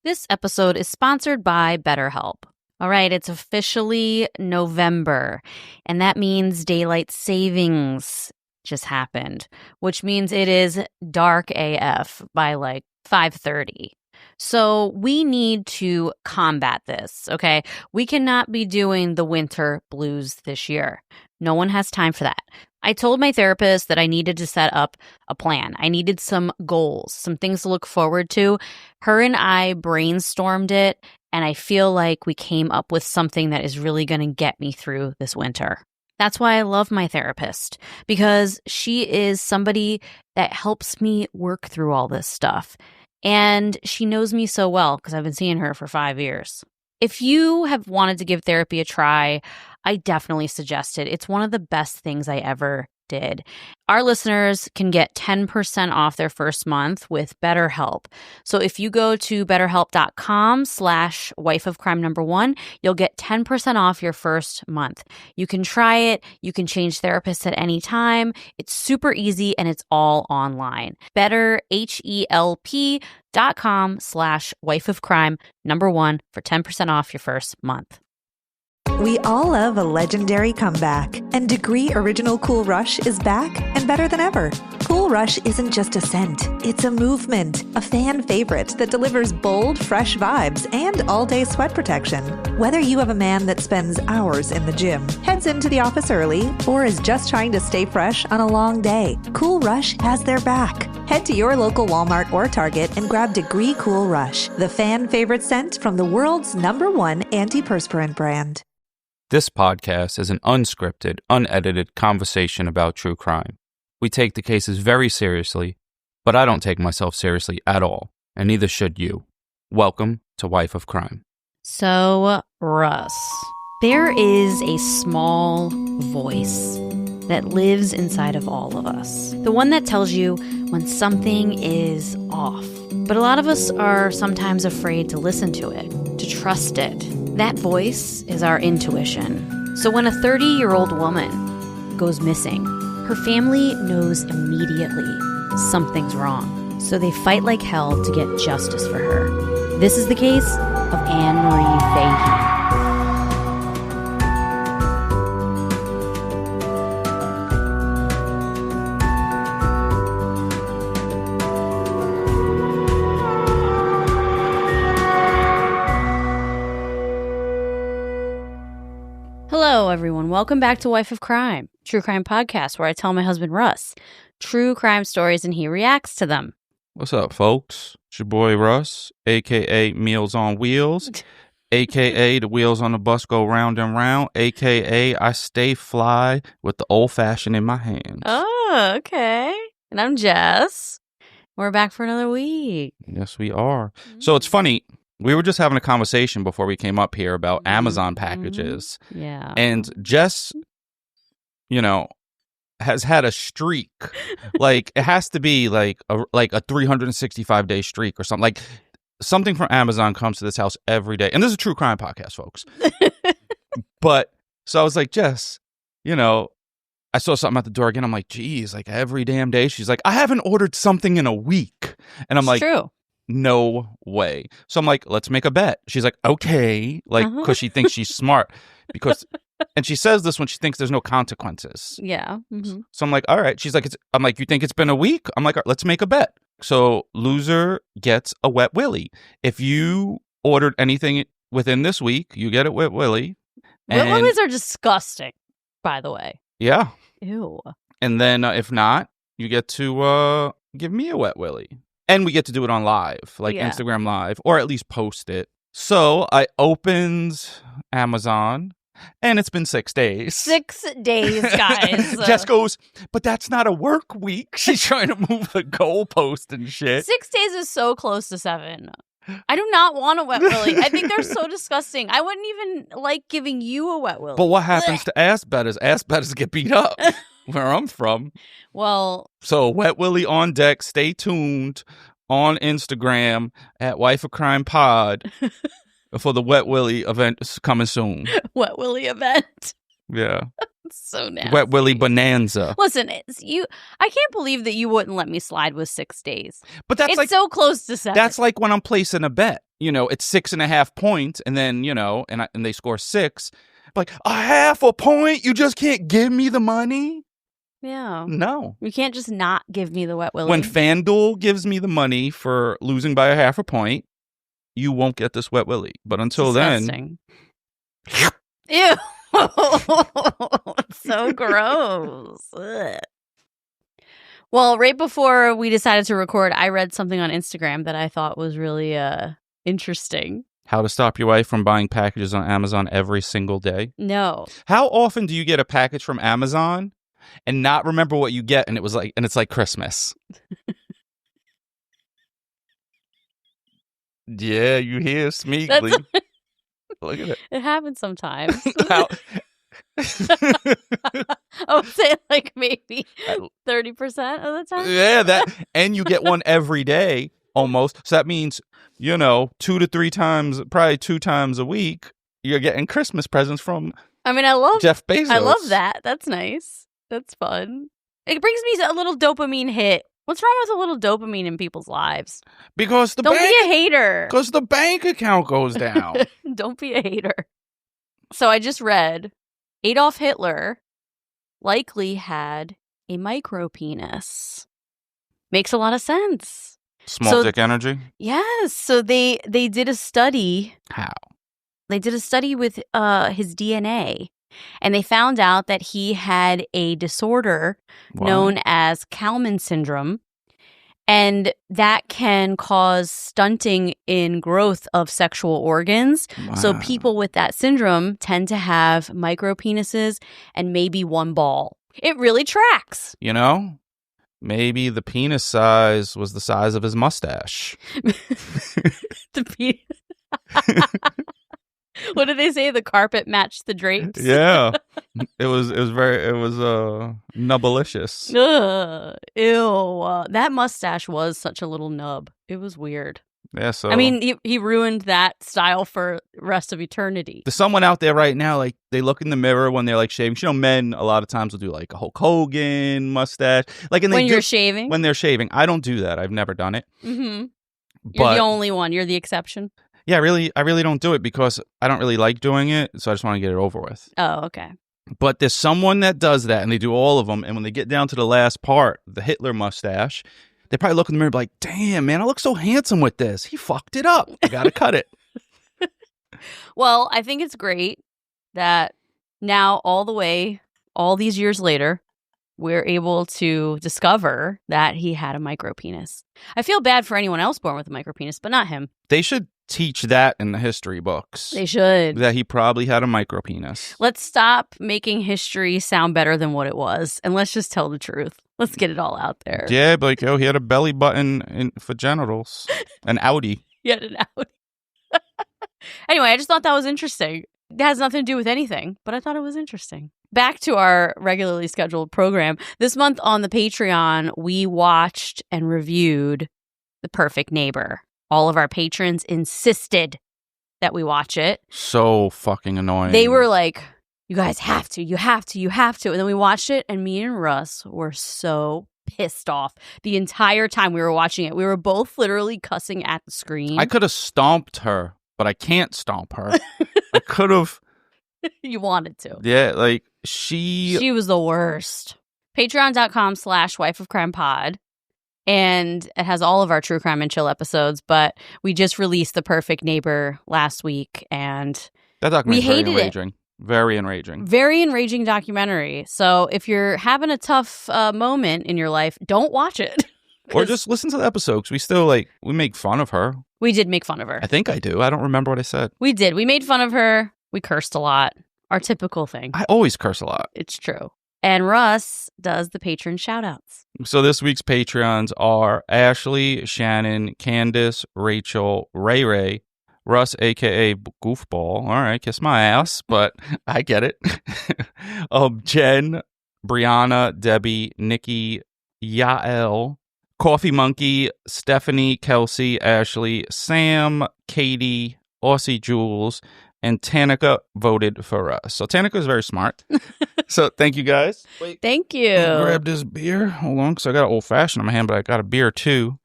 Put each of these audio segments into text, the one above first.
This episode is sponsored by BetterHelp. All right, it's officially November, and that means daylight savings just happened, which means it is dark AF by like 5:30. So we need to combat this, okay? We cannot be doing the winter blues this year. No one has time for that. I told my therapist that I needed to set up a plan. I needed some goals, some things to look forward to. Her and I brainstormed it, and I feel like we came up with something that is really going to get me through this winter. That's why I love my therapist, because she is somebody that helps me work through all this stuff. And she knows me so well because I've been seeing her for 5 years. If you have wanted to give therapy a try, I definitely suggest it. It's one of the best things I ever did. Our listeners can get 10% off their first month with BetterHelp. So if you go to betterhelp.com/wifeofcrime1, you'll get 10% off your first month. You can try it. You can change therapists at any time. It's super easy and it's all online. BetterHelp.com/wifeofcrime1 for 10% off your first month. We all love a legendary comeback, and Degree Original Cool Rush is back and better than ever. Cool Rush isn't just a scent, it's a movement, a fan favorite that delivers bold, fresh vibes and all-day sweat protection. Whether you have a man that spends hours in the gym, heads into the office early, or is just trying to stay fresh on a long day, Cool Rush has their back. Head to your local Walmart or Target and grab Degree Cool Rush, the fan favorite scent from the world's #1 antiperspirant brand. This podcast is an unscripted, unedited conversation about true crime. We take the cases very seriously, but I don't take myself seriously at all, and neither should you. Welcome to Wife of Crime. So, Russ, there is a small voice that lives inside of all of us. The one that tells you when something is off. But a lot of us are sometimes afraid to listen to it, to trust it. That voice is our intuition. So when a 30-year-old woman goes missing, her family knows immediately something's wrong. So they fight like hell to get justice for her. This is the case of Anne Marie Fahey. Hello, everyone. Welcome back to Wife of Crime, true crime podcast where I tell my husband, Russ, true crime stories and he reacts to them. What's up, folks? It's your boy, Russ, a.k.a. Meals on Wheels, a.k.a. the wheels on the bus go round and round, a.k.a. I stay fly with the old-fashioned in my hands. Oh, okay. And I'm Jess. We're back for another week. Yes, we are. So it's funny. We were just having a conversation before we came up here about Amazon packages. Yeah. And Jess, has had a streak. Like, it has to be like a 365-day streak or something. Like, something from Amazon comes to this house every day. And this is a true crime podcast, folks. But, so I was like, Jess, I saw something at the door again. I'm like, geez, like every damn day. She's like, I haven't ordered something in a week. And I'm like, true. No way. So I'm like, let's make a bet. She's like, okay. Like, because she thinks she's smart. And she says this when she thinks there's no consequences. Yeah. Mm-hmm. So I'm like, all right. She's like, I'm like, you think it's been a week? I'm like, all right, let's make a bet. So loser gets a wet willy. If you ordered anything within this week, you get a wet willy. Wet willies are disgusting, by the way. Yeah. Ew. And then if not, you get to give me a wet willy. And we get to do it on live, like Instagram Live, or at least post it. So I opened Amazon, and it's been 6 days. 6 days, guys. Jess goes, but that's not a work week. She's trying to move the goalpost and shit. 6 days is so close to 7. I do not want a wet willy. I think they're so disgusting. I wouldn't even like giving you a wet willy. But what happens to ass betters? Ass betters get beat up. Where I'm from. Well, so wet willy on deck. Stay tuned on Instagram at Wife of Crime Pod for the wet willy event coming soon. Wet willy event. Yeah. So nasty. Wet willy bonanza. Listen, I can't believe that you wouldn't let me slide with 6 days. But that's it's so close to 7. That's like when I'm placing a bet. it's 6.5 points, and then, and they score 6. Like, a half a point? You just can't give me the money? Yeah. No. You can't just not give me the wet willy. When FanDuel gives me the money for losing by a half a point, you won't get this wet willy. But until Disgusting. then... Ew. It's so gross. Ugh. Well, right before we decided to record, I read something on Instagram that I thought was really interesting. How to stop your wife from buying packages on Amazon every single day? No. How often do you get a package from Amazon and not remember what you get, and it's like Christmas? Yeah, you hear Smeagly. Look at it. It happens sometimes. How- I would say like maybe 30% of the time. Yeah, and you get one every day almost. So that means, 2 to 3 times, probably 2 times a week, you're getting Christmas presents from I love Jeff Bezos. I love that. That's nice. That's fun. It brings me a little dopamine hit. What's wrong with a little dopamine in people's lives? Because Don't be a hater. Because the bank account goes down. Don't be a hater. So I just read Adolf Hitler likely had a micropenis. Makes a lot of sense. Small dick energy? Yes. So they did a study. How? They did a study with his DNA, and they found out that he had a disorder known as Kalman syndrome, and that can cause stunting in growth of sexual organs. Wow. So people with that syndrome tend to have micropenises and maybe one ball. It really tracks. Maybe the penis size was the size of his mustache. The penis. What did they say? The carpet matched the drapes? Yeah. It was nubbalicious. Ugh, ew. That mustache was such a little nub. It was weird. Yeah, so he ruined that style for the rest of eternity. there's someone out there right now, like, they look in the mirror when they're like shaving. Men a lot of times will do like a Hulk Hogan mustache. Like, and When you're shaving? When they're shaving. I don't do that. I've never done it. Mm-hmm. But You're the only one. You're the exception. yeah, I really don't do it because I don't really like doing it. So I just want to get it over with. Oh, okay. But there's someone that does that, and they do all of them. And when they get down to the last part, the Hitler mustache, they probably look in the mirror like, damn, man, I look so handsome with this. He fucked it up. I got to cut it. Well, I think it's great that now all these years later, we're able to discover that he had a micropenis. I feel bad for anyone else born with a micropenis, but not him. They should teach that in the history books. They should. That he probably had a micropenis. Let's stop making history sound better than what it was, and let's just tell the truth. Let's get it all out there. Yeah, but he had a belly button for genitals. An Audi. He had an Audi. Anyway, I just thought that was interesting. It has nothing to do with anything, but I thought it was interesting. Back to our regularly scheduled program. This month on the Patreon, we watched and reviewed The Perfect Neighbor. All of our patrons insisted that we watch it. So fucking annoying. They were like, you guys have to, you have to, you have to. And then we watched it, and me and Russ were so pissed off the entire time we were watching it. We were both literally cussing at the screen. I could have stomped her, but I can't stomp her. I could have. You wanted to. Yeah, like she was the worst. Patreon.com/wifeofcrimepod. And it has all of our true crime and chill episodes, but we just released The Perfect Neighbor last week, and that documentary we hated very enraging. it. Very enraging. Very enraging documentary. So if you're having a tough moment in your life, don't watch it. Or just listen to the episodes. We still we make fun of her. We did make fun of her. I think I do. I don't remember what I said. We did. We made fun of her. We cursed a lot. Our typical thing. I always curse a lot. It's true. And Russ does the patron shout-outs. So this week's Patreons are Ashley, Shannon, Candace, Rachel, Ray, Russ, a.k.a. Goofball. All right, kiss my ass, but I get it. Jen, Brianna, Debbie, Nikki, Yael, Coffee Monkey, Stephanie, Kelsey, Ashley, Sam, Katie, Aussie Jules, and Tanika voted for us. So Tanika is very smart. So thank you guys. Wait, thank you. Grab this beer. Hold on, because I got an old fashioned in my hand, but I got a beer too.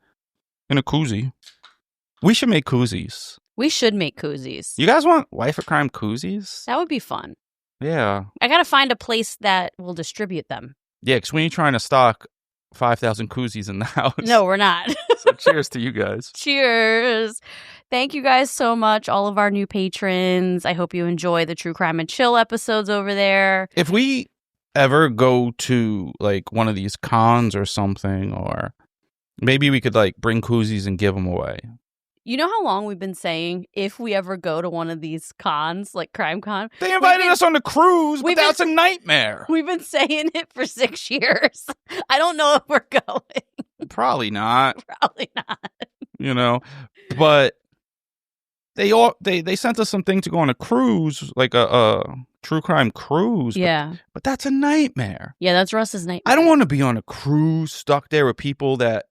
In a koozie. We should make koozies. We should make koozies. You guys want Wife of Crime koozies? That would be fun. Yeah. I got to find a place that will distribute them. Yeah, because we ain't trying to stock 5,000 koozies in the house. No, we're not. So cheers to you guys. Cheers. Thank you guys so much, all of our new patrons. I hope you enjoy the True Crime and Chill episodes over there. If we ever go to like one of these cons or something, or maybe we could like bring koozies and give them away. You know how long we've been saying if we ever go to one of these cons, like Crime Con? They invited us on the cruise, but that's a nightmare. We've been saying it for 6 years. I don't know if we're going. Probably not. Probably not. You know, but they sent us something to go on a cruise, like a true crime cruise. Yeah. But that's a nightmare. Yeah, that's Russ's nightmare. I don't want to be on a cruise stuck there with people that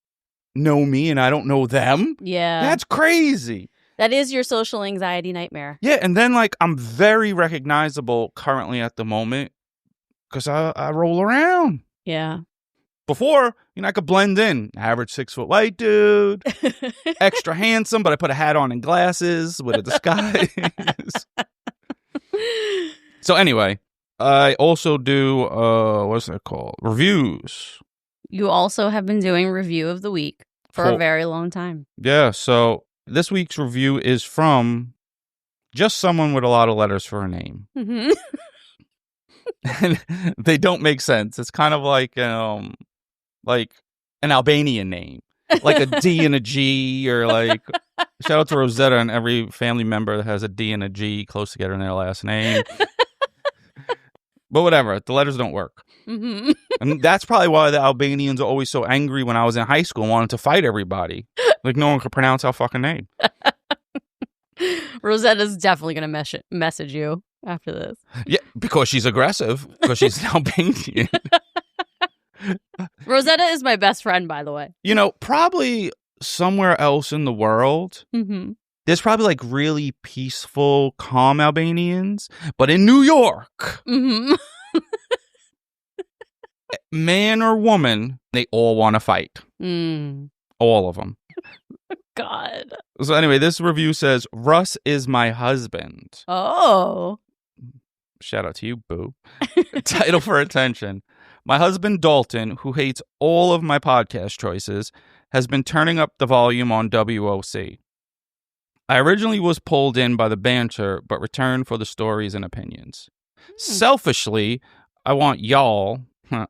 know me and I don't know them. Yeah. That's crazy. That is your social anxiety nightmare. Yeah, and then like I'm very recognizable currently at the moment because I roll around. Yeah. Before, I could blend in. Average 6-foot white dude, extra handsome, but I put a hat on and glasses with a disguise. So anyway, I also do, what's that called? Reviews. You also have been doing review of the week for a very long time. Yeah, so this week's review is from just someone with a lot of letters for a name. Mm-hmm. And they don't make sense. It's kind of like an Albanian name, like a D and a G, or like shout out to Rosetta and every family member that has a D and a G close together in their last name. But whatever, the letters don't work. Mm-hmm. And that's probably why the Albanians are always so angry when I was in high school and wanted to fight everybody. Like no one could pronounce our fucking name. Rosetta's definitely going to message you after this. Yeah, because she's aggressive, because she's an Albanian. Rosetta is my best friend, by the way. Probably somewhere else in the world, there's probably like really peaceful, calm Albanians. But in New York, man or woman, they all want to fight. All of them. God. So anyway, this review says, Russ is my husband. Oh. Shout out to you, boo. Title for attention. My husband, Dalton, who hates all of my podcast choices, has been turning up the volume on WOC. I originally was pulled in by the banter, but returned for the stories and opinions. Selfishly, I want y'all to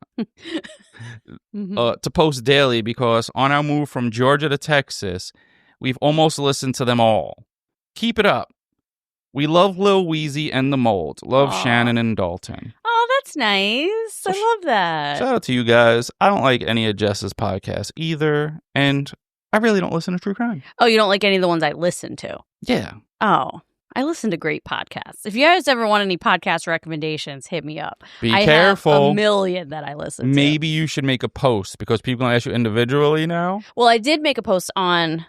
post daily because on our move from Georgia to Texas, we've almost listened to them all. Keep it up. We love Lil Weezy and the Mold. Love Shannon and Dalton. Oh, that's nice. I love that. Shout out to you guys. I don't like any of Jess's podcasts either, and I really don't listen to true crime. Oh, you don't like any of the ones I listen to? Yeah. Oh, I listen to great podcasts. If you guys ever want any podcast recommendations, hit me up. Be careful. I have a million that I listen to. Maybe you should make a post because people are going to ask you individually now. Well, I did make a post on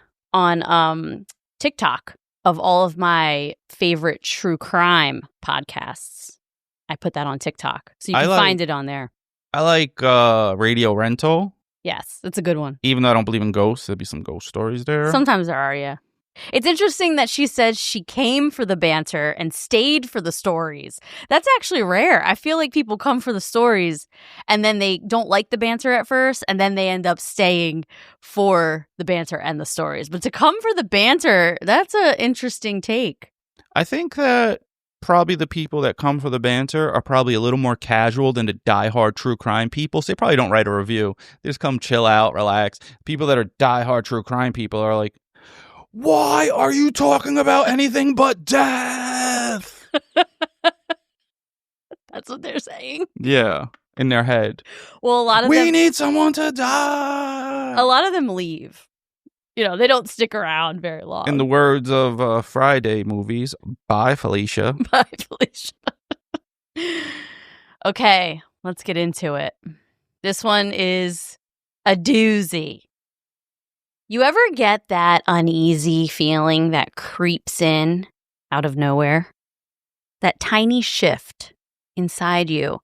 TikTok of all of my favorite true crime podcasts. I put that on TikTok, so you can find it on there. I like Radio Rental. Yes, it's a good one. Even though I don't believe in ghosts, there'll be some ghost stories there. Sometimes there are, yeah. It's interesting that she said she came for the banter and stayed for the stories. That's actually rare. I feel like people come for the stories and then they don't like the banter at first and then they end up staying for the banter and the stories. But to come for the banter, that's an interesting take. I think that probably the people that come for the banter are probably a little more casual than the diehard true crime people. So they probably don't write a review. They just come chill out, relax. People that are diehard true crime people are like, why are you talking about anything but death? That's what they're saying. Yeah, in their head. Well, a lot of we need someone to die. A lot of them leave. They don't stick around very long. In the words of Friday movies, bye, Felicia. Bye, Felicia. Okay, let's get into it. This one is a doozy. You ever get that uneasy feeling that creeps in out of nowhere? That tiny shift inside you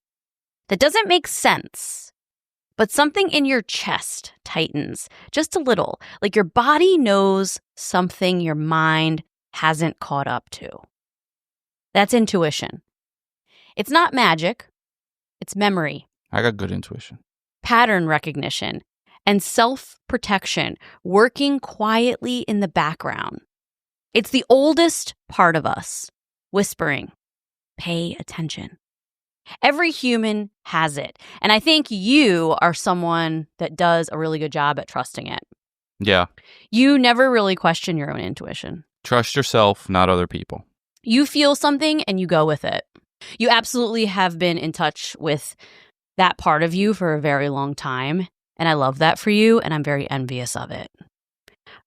that doesn't make sense, but something in your chest tightens just a little, like your body knows something your mind hasn't caught up to. That's intuition. It's not magic. It's memory, I got good intuition. pattern recognition, and self-protection working quietly in the background. It's the oldest part of us, whispering, pay attention. Every human has it, and I think you are someone that does a really good job at trusting it. Yeah. You never really question your own intuition. Trust yourself, not other people. You feel something and you go with it. You absolutely have been in touch with that part of you for a very long time, and I love that for you, and I'm very envious of it.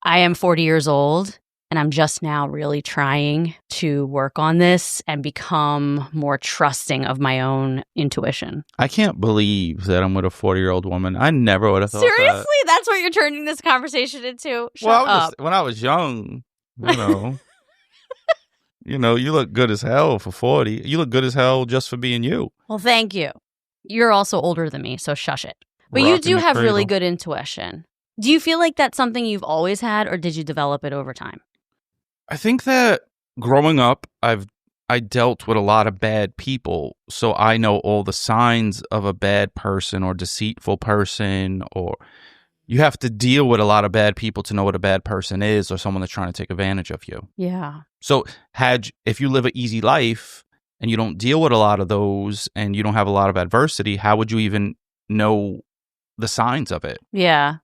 I am 40 years old, and I'm just now really trying to work on this and become more trusting of my own intuition. I can't believe that I'm with a 40-year-old woman. I never would have thought Seriously? that. That's what you're turning this conversation into? Shut Well, up. when I was young, you look good as hell for 40. You look good as hell just for being you. Well, thank you. You're also older than me, so shush it. But Rocking you do the have really cradle. good intuition. Do you feel like that's something you've always had, or did you develop it over time? I think that growing up, I dealt with a lot of bad people, so I know all the signs of a bad person or deceitful person, or you have to deal with a lot of bad people to know what a bad person is or someone that's trying to take advantage of you. Yeah. So if you live an easy life and you don't deal with a lot of those and you don't have a lot of adversity, how would you even know the signs of it? Yeah.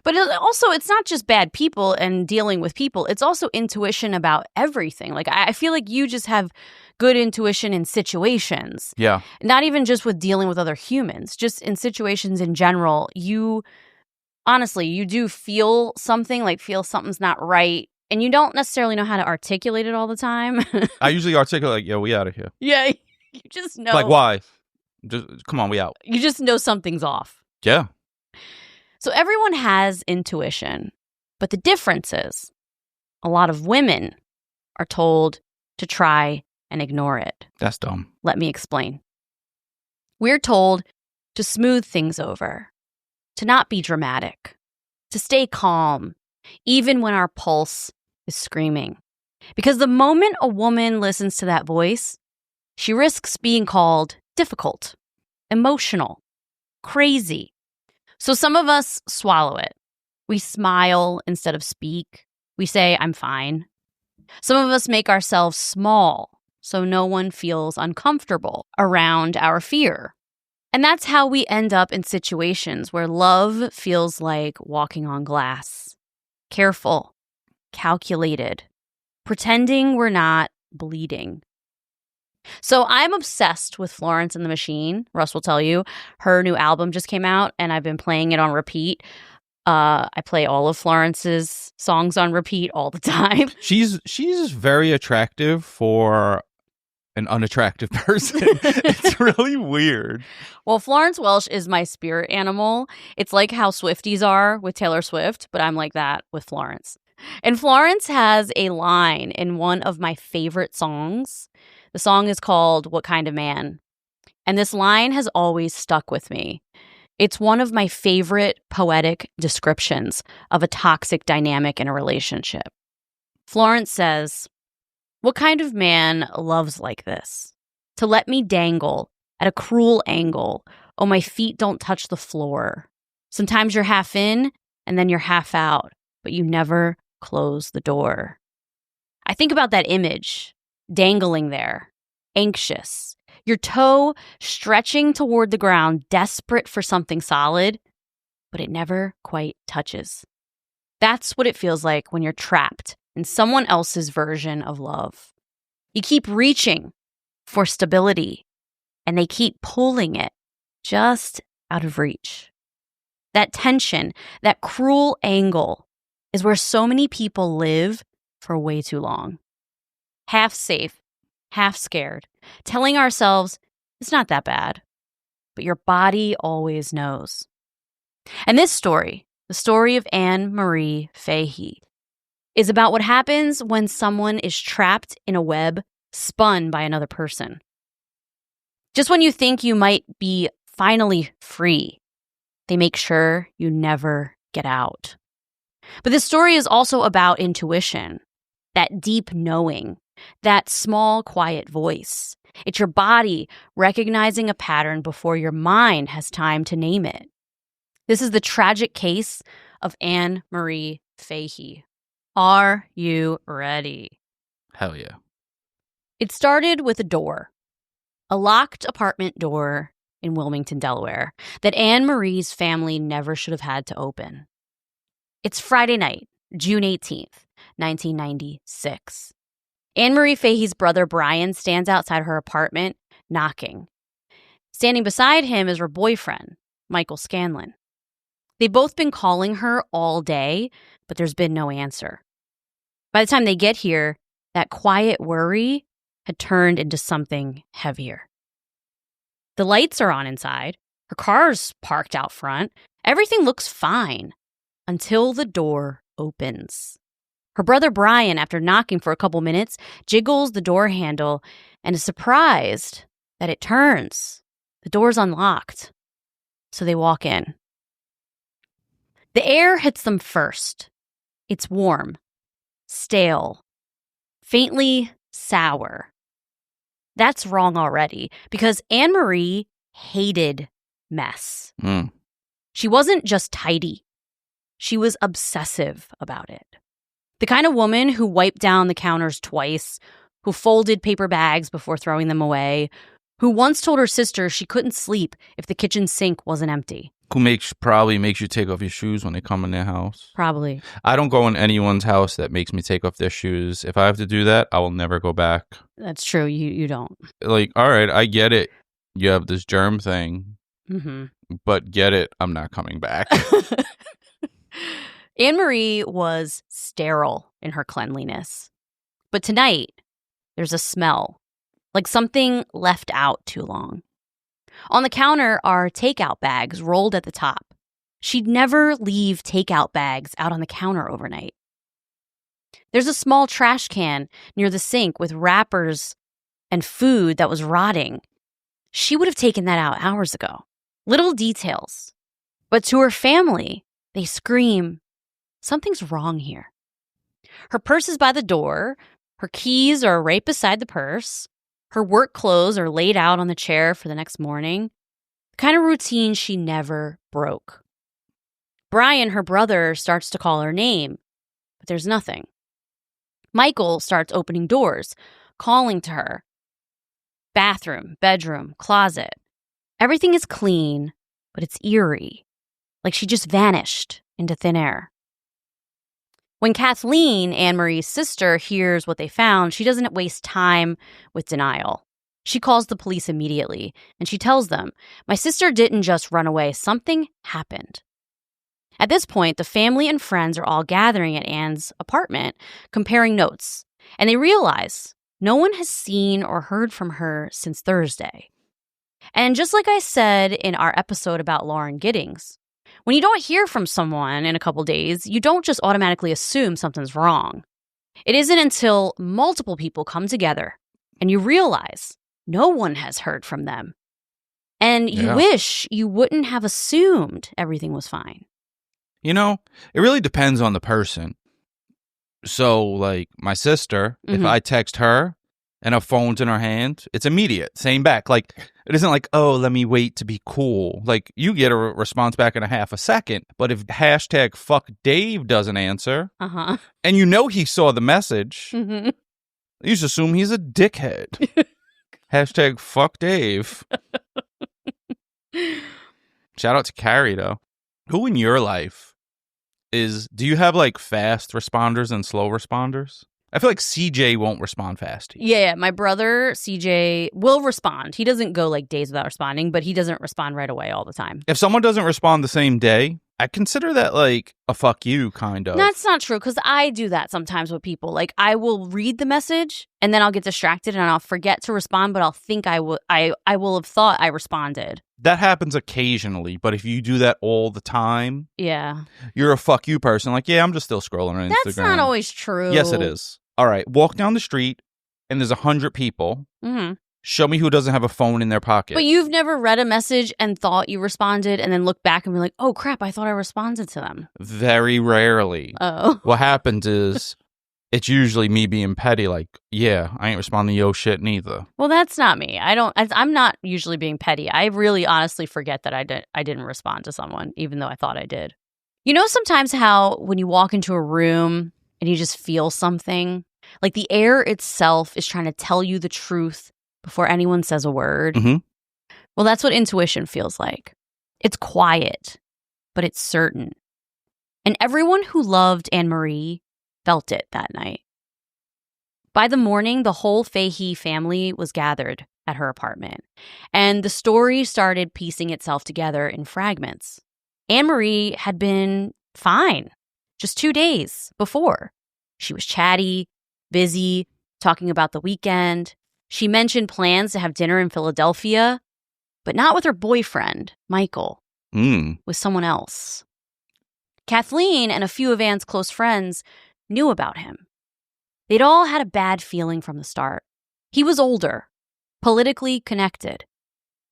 But it's not just bad people and dealing with people. It's also intuition about everything. Like, I feel like you just have good intuition in situations. Yeah. Not even just with dealing with other humans. Just in situations in general, honestly, you do feel something, like feel something's not right. And you don't necessarily know how to articulate it all the time. I usually articulate like, yo, we out of here. Yeah. You just know. Like, why? Just, come on, we out. You just know something's off. Yeah. So everyone has intuition, but the difference is a lot of women are told to try and ignore it. That's dumb. Let me explain. We're told to smooth things over, to not be dramatic, to stay calm, even when our pulse is screaming. Because the moment a woman listens to that voice, she risks being called difficult, emotional, crazy. So some of us swallow it. We smile instead of speak. We say, I'm fine. Some of us make ourselves small so no one feels uncomfortable around our fear. And that's how we end up in situations where love feels like walking on glass. Careful, calculated, pretending we're not bleeding. So I'm obsessed with Florence and the Machine. Russ will tell you. Her new album just came out, and I've been playing it on repeat. I play all of Florence's songs on repeat all the time. She's very attractive for an unattractive person. It's really weird. Well, Florence Welch is my spirit animal. It's like how Swifties are with Taylor Swift, but I'm like that with Florence. And Florence has a line in one of my favorite songs. The song is called What Kind of Man? And this line has always stuck with me. It's one of my favorite poetic descriptions of a toxic dynamic in a relationship. Florence says, what kind of man loves like this? To let me dangle at a cruel angle. Oh, my feet don't touch the floor. Sometimes you're half in and then you're half out, but you never close the door. I think about that image, dangling there, anxious, your toe stretching toward the ground, desperate for something solid, but it never quite touches. That's what it feels like when you're trapped in someone else's version of love. You keep reaching for stability, and they keep pulling it just out of reach. That tension, that cruel angle, is where so many people live for way too long. Half safe, half scared, telling ourselves, it's not that bad, but your body always knows. And this story, the story of Anne Marie Fahey, is about what happens when someone is trapped in a web spun by another person. Just when you think you might be finally free, they make sure you never get out. But this story is also about intuition. that deep knowing, that small, quiet voice. It's your body recognizing a pattern before your mind has time to name it. This is the tragic case of Anne Marie Fahey. Are you ready? Hell yeah. It started with a door, a locked apartment door in Wilmington, Delaware, that Anne Marie's family never should have had to open. It's Friday night, June 18th, 1996. Anne Marie Fahey's brother Brian stands outside her apartment, knocking. Standing beside him is her boyfriend, Michael Scanlon. They've both been calling her all day, but there's been no answer. By the time they get here, that quiet worry had turned into something heavier. The lights are on inside. Her car's parked out front. Everything looks fine until the door opens. Her brother Brian, after knocking for a couple minutes, jiggles the door handle and is surprised that it turns. The door's unlocked. So they walk in. The air hits them first. It's warm, stale, faintly sour. That's wrong already because Anne Marie hated mess. She wasn't just tidy. She was obsessive about it. The kind of woman who wiped down the counters twice, who folded paper bags before throwing them away, who once told her sister she couldn't sleep if the kitchen sink wasn't empty. Who probably makes you take off your shoes when they come in their house. Probably. I don't go in anyone's house that makes me take off their shoes. If I have to do that, I will never go back. That's true. You don't. Like, all right, I get it. You have this germ thing. Mm-hmm. But get it, I'm not coming back. Anne Marie was sterile in her cleanliness. But tonight, there's a smell, like something left out too long. On the counter are takeout bags rolled at the top. She'd never leave takeout bags out on the counter overnight. There's a small trash can near the sink with wrappers and food that was rotting. She would have taken that out hours ago. Little details. But to her family, they scream, something's wrong here. Her purse is by the door. Her keys are right beside the purse. Her work clothes are laid out on the chair for the next morning. The kind of routine she never broke. Brian, her brother, starts to call her name, but there's nothing. Michael starts opening doors, calling to her. Bathroom, bedroom, closet. Everything is clean, but it's eerie, like she just vanished into thin air. When Kathleen, Anne Marie's sister, hears what they found, she doesn't waste time with denial. She calls the police immediately, and she tells them, "My sister didn't just run away. Something happened." At this point, the family and friends are all gathering at Anne's apartment, comparing notes, and they realize no one has seen or heard from her since Thursday. And just like I said in our episode about Lauren Giddings, when you don't hear from someone in a couple days, you don't just automatically assume something's wrong. It isn't until multiple people come together and you realize no one has heard from them. And you wish you wouldn't have assumed everything was fine. You know, it really depends on the person. So, like, my sister, if I text her and her phone's in her hand, it's immediate. Same back. Like, it isn't like, oh, let me wait to be cool. Like, you get a response back in a half a second. But if hashtag fuck Dave doesn't answer, and you know he saw the message, you just assume he's a dickhead. Hashtag fuck Dave. Shout out to Carrie, though. Who in your life do you have like fast responders and slow responders? I feel like CJ won't respond fast. Yeah, my brother, CJ, will respond. He doesn't go like days without responding, but he doesn't respond right away all the time. If someone doesn't respond the same day, I consider that like a fuck you kind of. That's not true because I do that sometimes with people. Like I will read the message and then I'll get distracted and I'll forget to respond, but I'll think I will have thought I responded. That happens occasionally, but if you do that all the time, you're a fuck you person. Like, yeah, I'm just still scrolling on Instagram. That's not always true. Yes, it is. All right, walk down the street and there's 100 people. Show me who doesn't have a phone in their pocket. But you've never read a message and thought you responded and then look back and be like, oh, crap, I thought I responded to them. Very rarely. Oh. What happens is it's usually me being petty, like, yeah, I ain't responding to yo shit neither. Well, that's not me. I'm not usually being petty. I really honestly forget that I didn't respond to someone, even though I thought I did. You know sometimes how when you walk into a room and you just feel something, like the air itself is trying to tell you the truth before anyone says a word? Mm-hmm. Well, that's what intuition feels like. It's quiet, but it's certain. And everyone who loved Anne Marie felt it that night. By the morning, the whole Fahey family was gathered at her apartment, and the story started piecing itself together in fragments. Anne Marie had been fine just 2 days before. She was chatty, busy, talking about the weekend. She mentioned plans to have dinner in Philadelphia, but not with her boyfriend, Michael, with someone else. Kathleen and a few of Anne's close friends knew about him. They'd all had a bad feeling from the start. He was older, politically connected,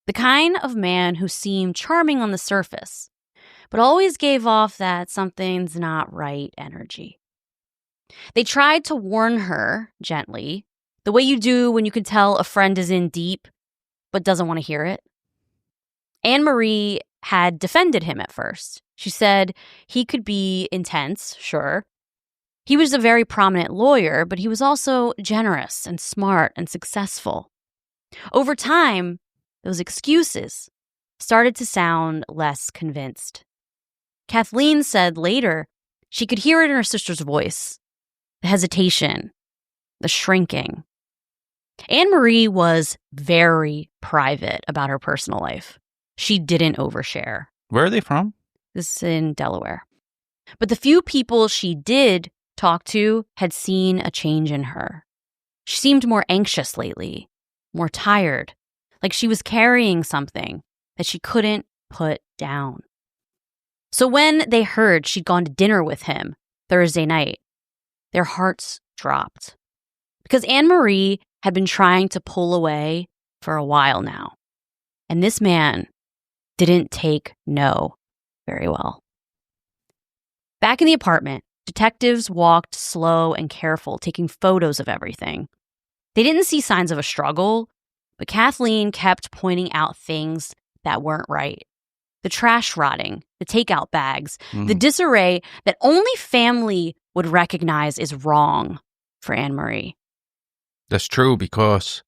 the kind of man who seemed charming on the surface, but always gave off that something's not right energy. They tried to warn her gently, the way you do when you can tell a friend is in deep but doesn't want to hear it. Anne Marie had defended him at first. She said he could be intense, sure. He was a very prominent lawyer, but he was also generous and smart and successful. Over time, those excuses started to sound less convinced. Kathleen said later she could hear it in her sister's voice, the hesitation, the shrinking. Anne Marie was very private about her personal life. She didn't overshare. Where are they from? This is in Delaware. But the few people she did talk to had seen a change in her. She seemed more anxious lately, more tired, like she was carrying something that she couldn't put down. So when they heard she'd gone to dinner with him Thursday night, their hearts dropped. Because Anne Marie had been trying to pull away for a while now. And this man didn't take no very well. Back in the apartment, detectives walked slow and careful, taking photos of everything. They didn't see signs of a struggle, but Kathleen kept pointing out things that weren't right. The trash rotting, the takeout bags, the disarray that only family would recognize is wrong for Anne Marie. That's true, because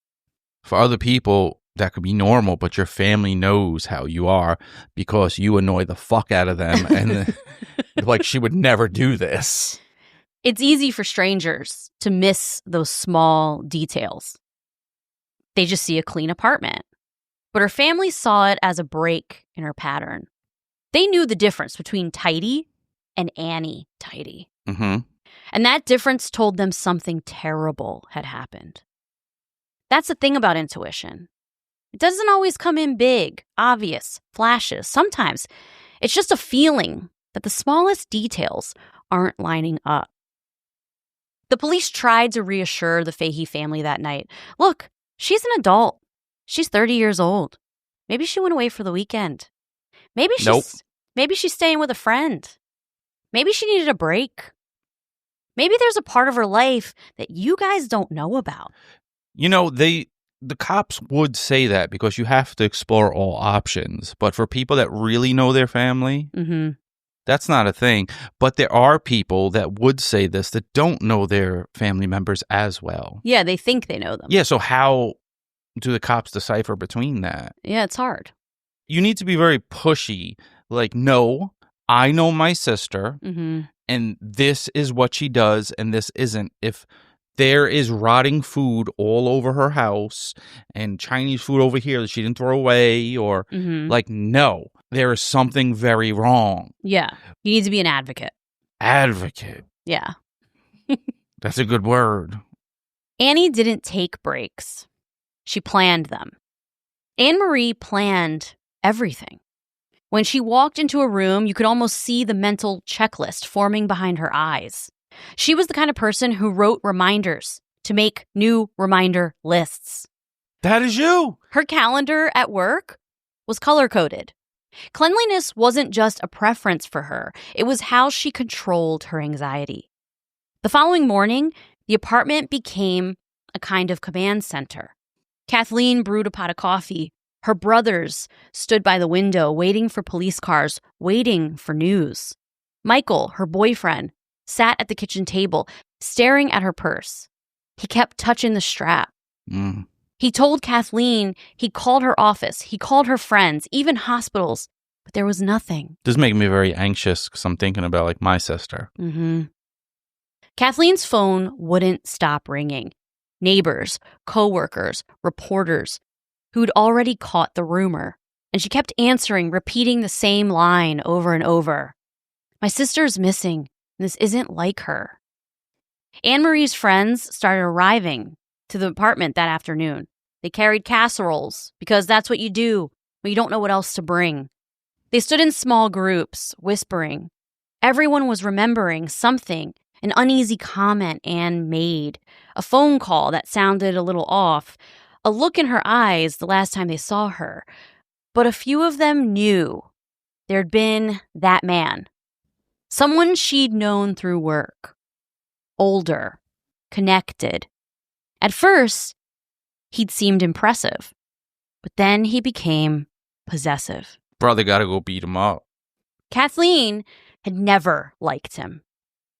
for other people, that could be normal, but your family knows how you are because you annoy the fuck out of them, and like she would never do this. It's easy for strangers to miss those small details. They just see a clean apartment. But her family saw it as a break in her pattern. They knew the difference between tidy and Annie tidy. Mm-hmm. And that difference told them something terrible had happened. That's the thing about intuition. It doesn't always come in big, obvious flashes. Sometimes it's just a feeling that the smallest details aren't lining up. The police tried to reassure the Fahey family that night. Look, she's an adult. She's 30 years old. Maybe she went away for the weekend. Maybe she's staying with a friend. Maybe she needed a break. Maybe there's a part of her life that you guys don't know about. You know, the cops would say that because you have to explore all options. But for people that really know their family, that's not a thing. But there are people that would say this that don't know their family members as well. Yeah, they think they know them. Yeah, so how do the cops decipher between that? Yeah, it's hard. You need to be very pushy. Like, no, I know my sister, and this is what she does, and this isn't. If there is rotting food all over her house and Chinese food over here that she didn't throw away, or like, no, there is something very wrong. Yeah, you need to be an advocate. Advocate. Yeah. That's a good word. Annie didn't take breaks. She planned them. Anne Marie planned everything. When she walked into a room, you could almost see the mental checklist forming behind her eyes. She was the kind of person who wrote reminders to make new reminder lists. That is you. Her calendar at work was color-coded. Cleanliness wasn't just a preference for her. It was how she controlled her anxiety. The following morning, the apartment became a kind of command center. Kathleen brewed a pot of coffee. Her brothers stood by the window, waiting for police cars, waiting for news. Michael, her boyfriend, sat at the kitchen table, staring at her purse. He kept touching the strap. He told Kathleen he called her office, he called her friends, even hospitals, but there was nothing. This is making me very anxious because I'm thinking about like my sister. Kathleen's phone wouldn't stop ringing. Neighbors, coworkers, reporters who'd already caught the rumor. And she kept answering, repeating the same line over and over. My sister's missing. This isn't like her. Anne Marie's friends started arriving to the apartment that afternoon. They carried casseroles because that's what you do when you don't know what else to bring. They stood in small groups, whispering. Everyone was remembering something, an uneasy comment Anne made, a phone call that sounded a little off, a look in her eyes the last time they saw her. But a few of them knew there'd been that man, someone she'd known through work, older, connected. At first, he'd seemed impressive, but then he became possessive. Brother gotta go beat him up. Kathleen had never liked him.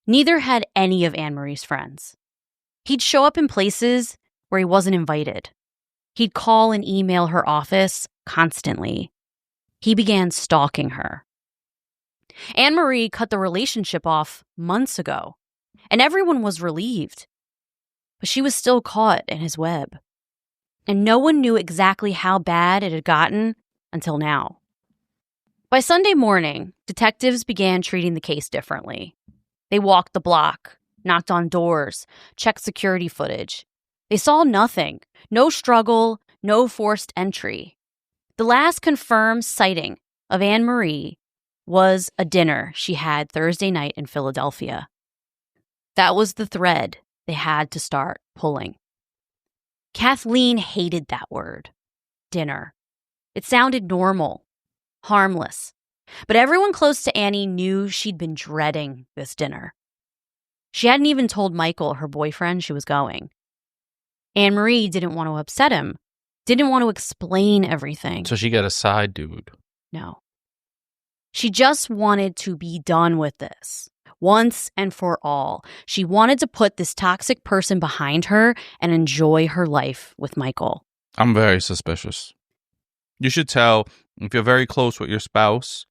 Neither had any of Anne Marie's friends. He'd show up in places where he wasn't invited. He'd call and email her office constantly. He began stalking her. Anne Marie cut the relationship off months ago, and everyone was relieved. But she was still caught in his web. And no one knew exactly how bad it had gotten until now. By Sunday morning, detectives began treating the case differently. They walked the block, knocked on doors, checked security footage. They saw nothing, no struggle, no forced entry. The last confirmed sighting of Anne Marie was a dinner she had Thursday night in Philadelphia. That was the thread they had to start pulling. Kathleen hated that word, dinner. It sounded normal, harmless. But everyone close to Annie knew she'd been dreading this dinner. She hadn't even told Michael, her boyfriend, she was going. Anne Marie didn't want to upset him, didn't want to explain everything. So she got a side dude. No. She just wanted to be done with this, once and for all. She wanted to put this toxic person behind her and enjoy her life with Michael. I'm very suspicious. You should tell, if you're very close with your spouse,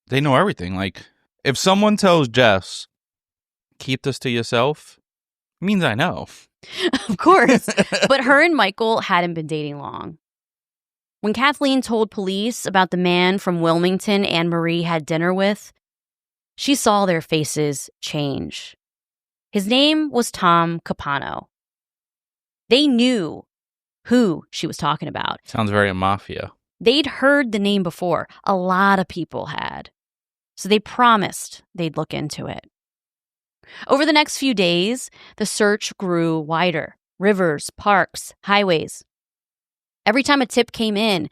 they know everything. Like, if someone tells Jess, keep this to yourself, it means I know. Of course. But her and Michael hadn't been dating long. When Kathleen told police about the man from Wilmington Anne Marie had dinner with, she saw their faces change. His name was Tom Capano. They knew who she was talking about. Sounds very mafia. They'd heard the name before. A lot of people had. So they promised they'd look into it. Over the next few days, the search grew wider. Rivers, parks, highways. Every time a tip came in,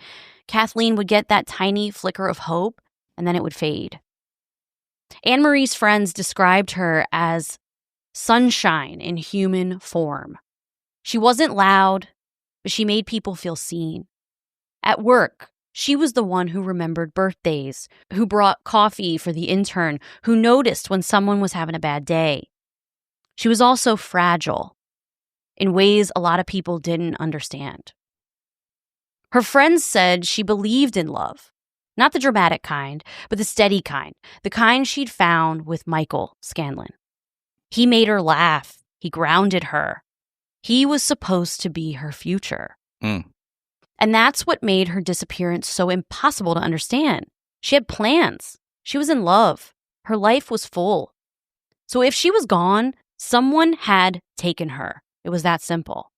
Kathleen would get that tiny flicker of hope, and then it would fade. Anne Marie's friends described her as sunshine in human form. She wasn't loud, but she made people feel seen. At work, she was the one who remembered birthdays, who brought coffee for the intern, who noticed when someone was having a bad day. She was also fragile in ways a lot of people didn't understand. Her friends said she believed in love, not the dramatic kind, but the steady kind, the kind she'd found with Michael Scanlon. He made her laugh. He grounded her. He was supposed to be her future. And that's what made her disappearance so impossible to understand. She had plans. She was in love. Her life was full. So if she was gone, someone had taken her. It was that simple.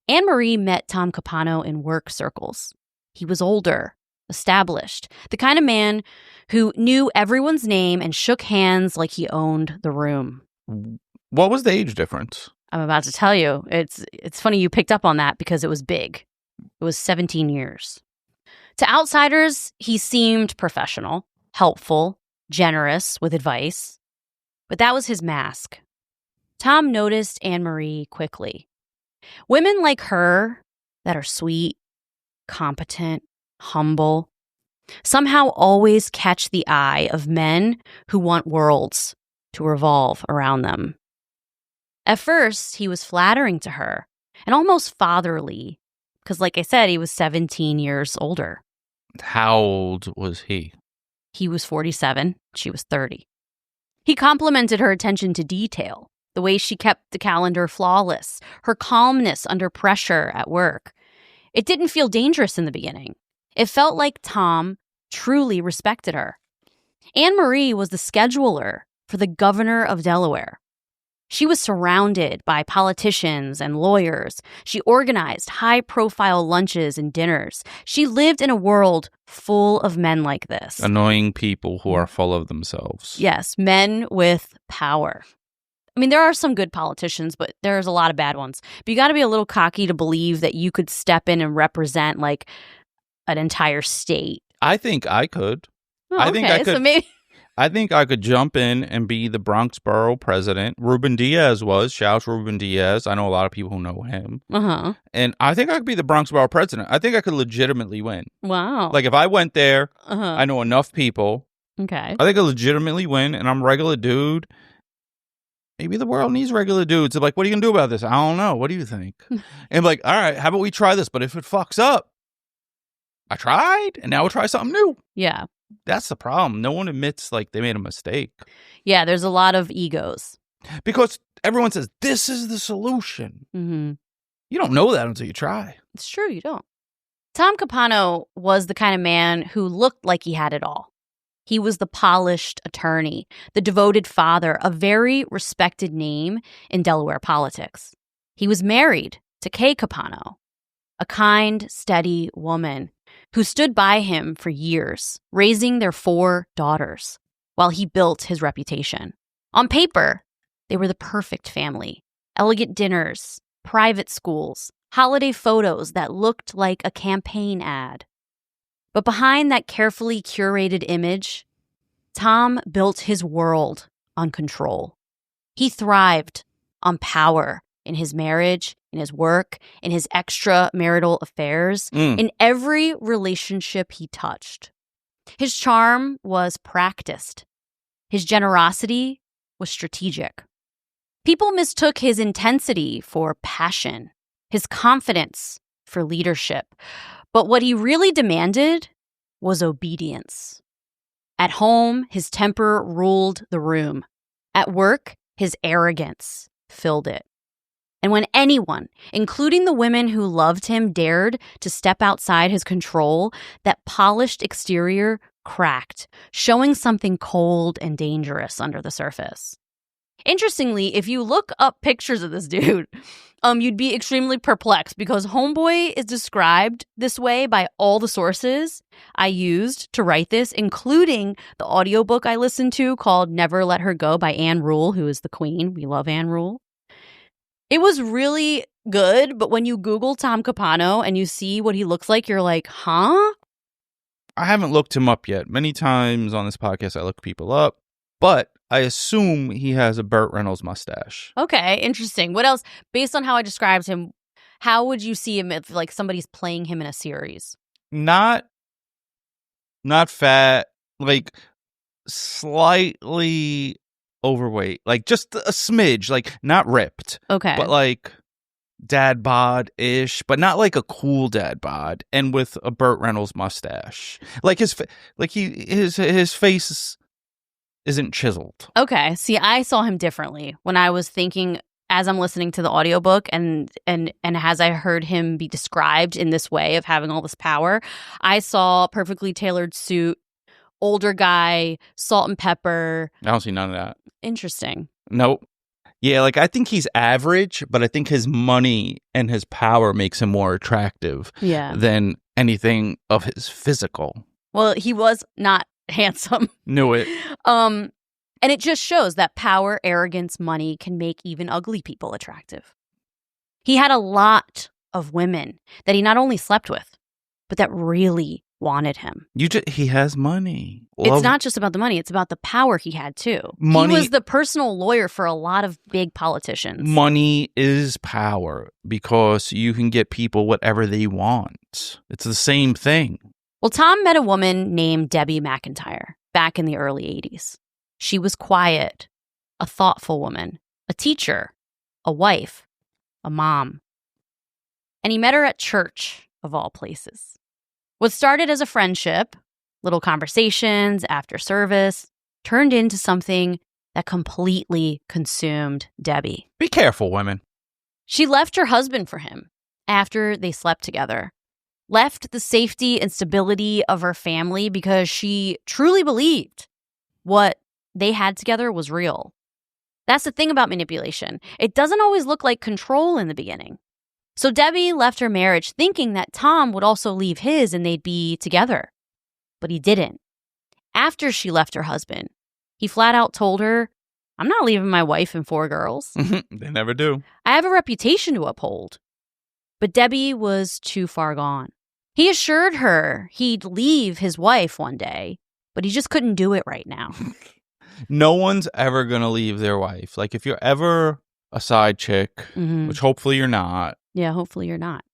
Anne Marie met Tom Capano in work circles. He was older, established, the kind of man who knew everyone's name and shook hands like he owned the room. What was the age difference? I'm about to tell you. It's funny you picked up on that because it was big. It was 17 years. To outsiders, he seemed professional, helpful, generous with advice. But that was his mask. Tom noticed Anne Marie quickly. Women like her that are sweet, competent, humble, somehow always catch the eye of men who want worlds to revolve around them. At first, he was flattering to her and almost fatherly, because like I said, he was 17 years older. How old was he? He was 47. She was 30. He complimented her attention to detail, the way she kept the calendar flawless, her calmness under pressure at work. It didn't feel dangerous in the beginning. It felt like Tom truly respected her. Anne Marie was the scheduler for the governor of Delaware. She was surrounded by politicians and lawyers. She organized high-profile lunches and dinners. She lived in a world full of men like this. Annoying people who are full of themselves. Yes, men with power. I mean, there are some good politicians, but there's a lot of bad ones. But you got to be a little cocky to believe that you could step in and represent, like, an entire state. I think I could. Oh, I think I could. So maybe... I think I could jump in and be the Bronx Borough president. Ruben Diaz was. Shout out to Ruben Diaz. I know a lot of people who know him. Uh-huh. And I think I could be the Bronx Borough president. I think I could legitimately win. Wow. Like, if I went there, Uh-huh. I know enough people. Okay. I think I legitimately win, and I'm a regular dude. Maybe the world needs regular dudes. They're like, what are you going to do about this? I don't know. What do you think? And I'm like, all right, how about we try this? But if it fucks up, I tried, and now we'll try something new. Yeah. That's the problem. No one admits, like, they made a mistake. Yeah, there's a lot of egos. Because everyone says, this is the solution. Mm-hmm. You don't know that until you try. It's true, you don't. Tom Capano was the kind of man who looked like he had it all. He was the polished attorney, the devoted father, a very respected name in Delaware politics. He was married to Kay Capano, a kind, steady woman who stood by him for years, raising their 4 daughters while he built his reputation. On paper, they were the perfect family. Elegant dinners, private schools, holiday photos that looked like a campaign ad. But behind that carefully curated image, Tom built his world on control. He thrived on power in his marriage, in his work, in his extramarital affairs, in every relationship he touched. His charm was practiced. His generosity was strategic. People mistook his intensity for passion, his confidence for leadership. But what he really demanded was obedience. At home, his temper ruled the room. At work, his arrogance filled it. And when anyone, including the women who loved him, dared to step outside his control, that polished exterior cracked, showing something cold and dangerous under the surface. Interestingly, if you look up pictures of this dude, you'd be extremely perplexed because Homeboy is described this way by all the sources I used to write this, including the audiobook I listened to called Never Let Her Go by Anne Rule, who is the queen. We love Anne Rule. It was really good, but when you Google Tom Capano and you see what he looks like, you're like, huh? I haven't looked him up yet. Many times on this podcast, I look people up, but I assume he has a Burt Reynolds mustache. Okay, interesting. What else? Based on how I described him, how would you see him if, like, somebody's playing him in a series? Not fat, like slightly overweight, like just a smidge, like not ripped. Okay. But like dad bod-ish, but not like a cool dad bod, and with a Burt Reynolds mustache. Like his face isn't chiseled. Okay. See, I saw him differently when I was thinking as I'm listening to the audiobook and as I heard him be described in this way of having all this power. I saw perfectly tailored suit, older guy, salt and pepper. I don't see none of that. Interesting. Nope. Yeah, like I think he's average, but I think his money and his power makes him more attractive than anything of his physical. Well, he was not handsome. Knew it. And it just shows that power, arrogance, money can make even ugly people attractive. He had a lot of women that he not only slept with, but that really wanted him. He has money. It's not just about the money. It's about the power he had, too. Money, he was the personal lawyer for a lot of big politicians. Money is power because you can get people whatever they want. It's the same thing. Well, Tom met a woman named Debbie McIntyre back in the early 80s. She was quiet, a thoughtful woman, a teacher, a wife, a mom. And he met her at church, of all places. What started as a friendship, little conversations after service, turned into something that completely consumed Debbie. Be careful, women. She left her husband for him after they slept together, left the safety and stability of her family because she truly believed what they had together was real. That's the thing about manipulation. It doesn't always look like control in the beginning. So Debbie left her marriage thinking that Tom would also leave his and they'd be together. But he didn't. After she left her husband, he flat out told her, "I'm not leaving my wife and 4 girls. They never do. I have a reputation to uphold." But Debbie was too far gone. He assured her he'd leave his wife one day, but he just couldn't do it right now. No one's ever going to leave their wife. Like, if you're ever a side chick, which hopefully you're not. Yeah, hopefully you're not.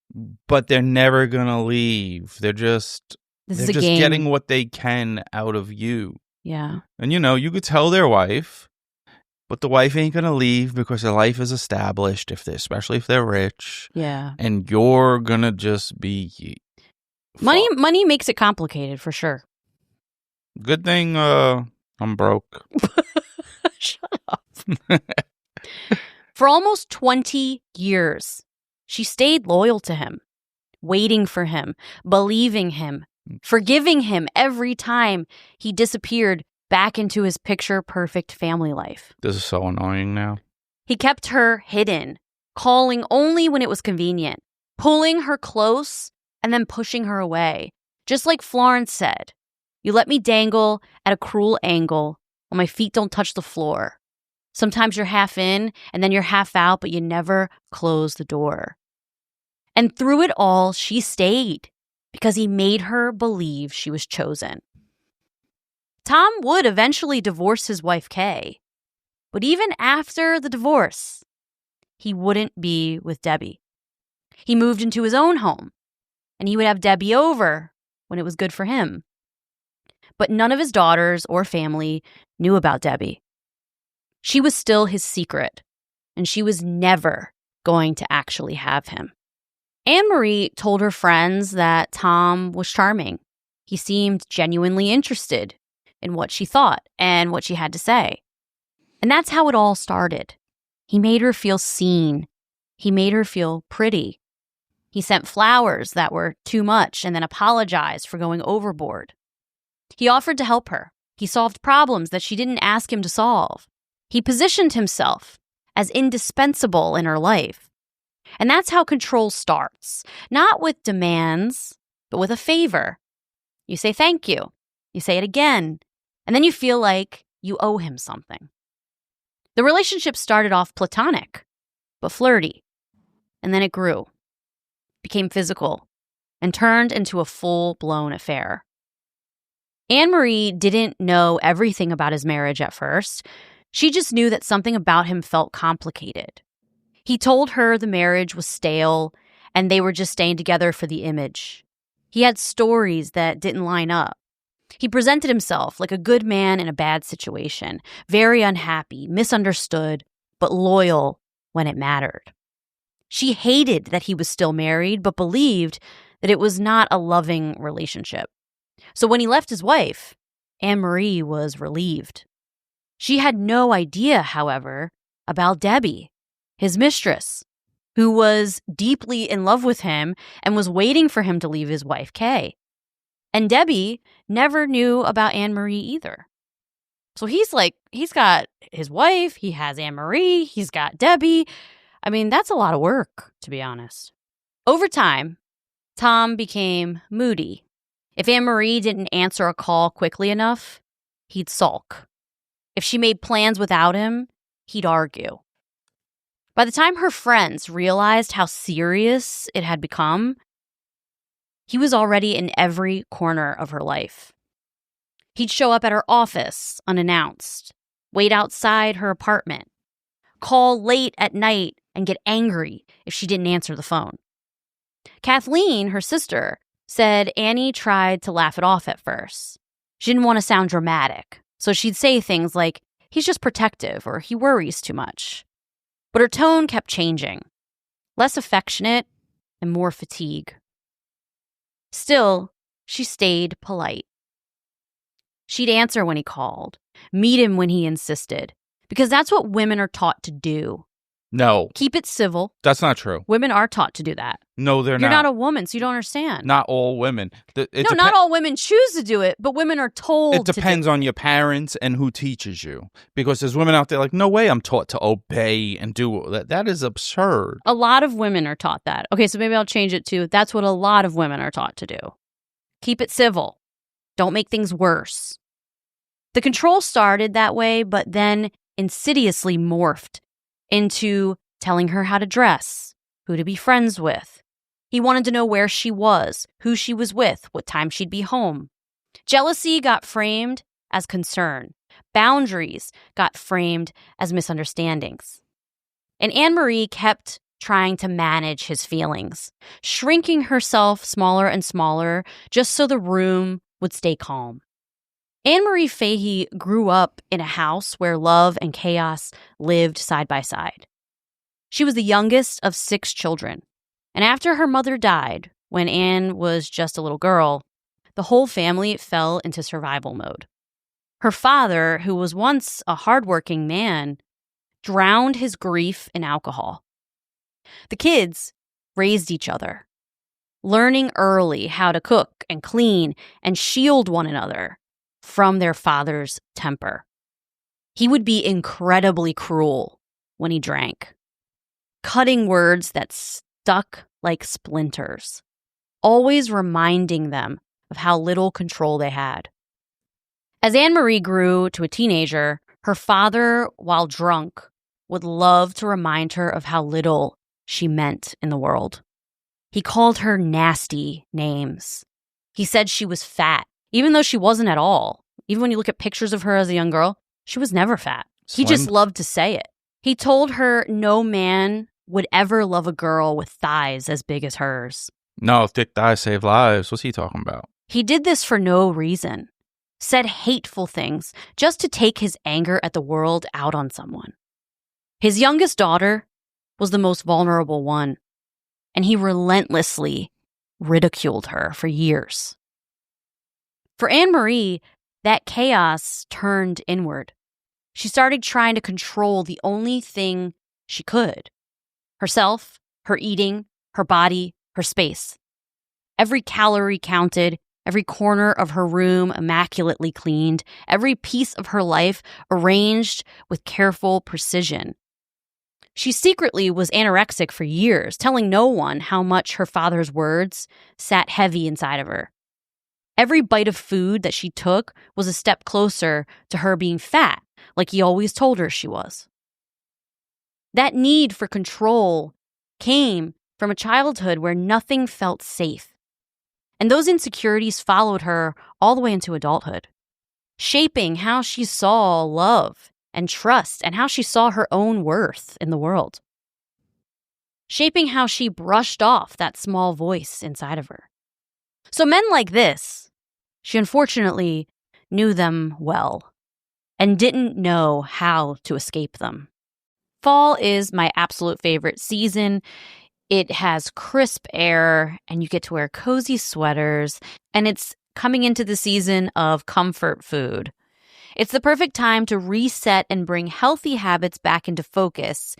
But they're never going to leave. They're just getting what they can out of you. Yeah. And, you could tell their wife, but the wife ain't going to leave because their life is established, especially if they're rich. Yeah. And you're going to just be... Money makes it complicated, for sure. Good thing I'm broke. Shut up. For almost 20 years, she stayed loyal to him, waiting for him, believing him, forgiving him every time he disappeared back into his picture-perfect family life. This is so annoying now. He kept her hidden, calling only when it was convenient, pulling her close and then pushing her away. Just like Florence said, "You let me dangle at a cruel angle while my feet don't touch the floor. Sometimes you're half in and then you're half out, but you never close the door." And through it all, she stayed because he made her believe she was chosen. Tom would eventually divorce his wife, Kay. But even after the divorce, he wouldn't be with Debbie. He moved into his own home, and he would have Debbie over when it was good for him. But none of his daughters or family knew about Debbie. She was still his secret, and she was never going to actually have him. Anne Marie told her friends that Tom was charming. He seemed genuinely interested in what she thought and what she had to say. And that's how it all started. He made her feel seen. He made her feel pretty. He sent flowers that were too much and then apologized for going overboard. He offered to help her. He solved problems that she didn't ask him to solve. He positioned himself as indispensable in her life. And that's how control starts. Not with demands, but with a favor. You say thank you. You say it again. And then you feel like you owe him something. The relationship started off platonic, but flirty. And then it grew, became physical, and turned into a full-blown affair. Anne Marie didn't know everything about his marriage at first. She just knew that something about him felt complicated. He told her the marriage was stale and they were just staying together for the image. He had stories that didn't line up. He presented himself like a good man in a bad situation, very unhappy, misunderstood, but loyal when it mattered. She hated that he was still married, but believed that it was not a loving relationship. So when he left his wife, Anne Marie was relieved. She had no idea, however, about Debbie, his mistress, who was deeply in love with him and was waiting for him to leave his wife, Kay. And Debbie never knew about Anne Marie either. So he's got his wife, he has Anne Marie, he's got Debbie. I mean, that's a lot of work, to be honest. Over time, Tom became moody. If Anne Marie didn't answer a call quickly enough, he'd sulk. If she made plans without him, he'd argue. By the time her friends realized how serious it had become, He was already in every corner of her life. He'd show up at her office unannounced, wait outside her apartment, call late at night and get angry if she didn't answer the phone. Kathleen, her sister, said Annie tried to laugh it off at first. She didn't want to sound dramatic, so she'd say things like, "He's just protective," or "he worries too much." But her tone kept changing, less affectionate and more fatigue. Still, she stayed polite. She'd answer when he called, meet him when he insisted, because that's what women are taught to do. No. Keep it civil. That's not true. Women are taught to do that. No, they're not. You're not a woman, so you don't understand. Not all women. Not all women choose to do it, but women are told It depends on your parents and who teaches you. Because there's women out there like, no way I'm taught to obey and do that. That is absurd. A lot of women are taught that. Okay, so maybe I'll change it to, that's what a lot of women are taught to do. Keep it civil. Don't make things worse. The control started that way, but then insidiously morphed into telling her how to dress, who to be friends with. He wanted to know where she was, who she was with, what time she'd be home. Jealousy got framed as concern. Boundaries got framed as misunderstandings. And Anne Marie kept trying to manage his feelings, shrinking herself smaller and smaller just so the room would stay calm. Anne Marie Fahey grew up in a house where love and chaos lived side by side. She was the youngest of 6 children, and after her mother died, when Anne was just a little girl, the whole family fell into survival mode. Her father, who was once a hardworking man, drowned his grief in alcohol. The kids raised each other, learning early how to cook and clean and shield one another from their father's temper. He would be incredibly cruel when he drank, cutting words that stuck like splinters, always reminding them of how little control they had. As Anne Marie grew to a teenager, her father, while drunk, would love to remind her of how little she meant in the world. He called her nasty names. He said she was fat, even though she wasn't at all. Even when you look at pictures of her as a young girl, she was never fat. He just loved to say it. He told her no man would ever love a girl with thighs as big as hers. No, thick thighs save lives. What's he talking about? He did this for no reason. Said hateful things just to take his anger at the world out on someone. His youngest daughter was the most vulnerable one, and he relentlessly ridiculed her for years. For Anne Marie, that chaos turned inward. She started trying to control the only thing she could: herself, her eating, her body, her space. Every calorie counted, every corner of her room immaculately cleaned, every piece of her life arranged with careful precision. She secretly was anorexic for years, telling no one how much her father's words sat heavy inside of her. Every bite of food that she took was a step closer to her being fat, like he always told her she was. That need for control came from a childhood where nothing felt safe. And those insecurities followed her all the way into adulthood, shaping how she saw love and trust and how she saw her own worth in the world, shaping how she brushed off that small voice inside of her. So men like this, she unfortunately knew them well and didn't know how to escape them. Fall is my absolute favorite season. It has crisp air and you get to wear cozy sweaters, and it's coming into the season of comfort food. It's the perfect time to reset and bring healthy habits back into focus.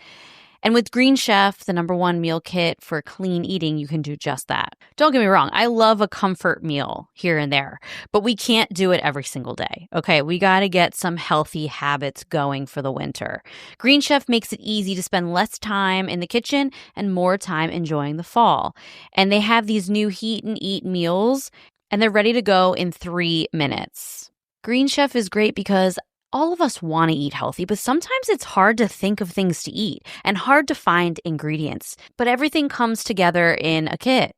And with Green Chef, the #1 meal kit for clean eating, you can do just that. Don't get me wrong, I love a comfort meal here and there, but we can't do it every single day. Okay, we got to get some healthy habits going for the winter. Green Chef makes it easy to spend less time in the kitchen and more time enjoying the fall. And they have these new heat and eat meals, and they're ready to go in 3 minutes. Green Chef is great because all of us want to eat healthy, but sometimes it's hard to think of things to eat and hard to find ingredients. But everything comes together in a kit.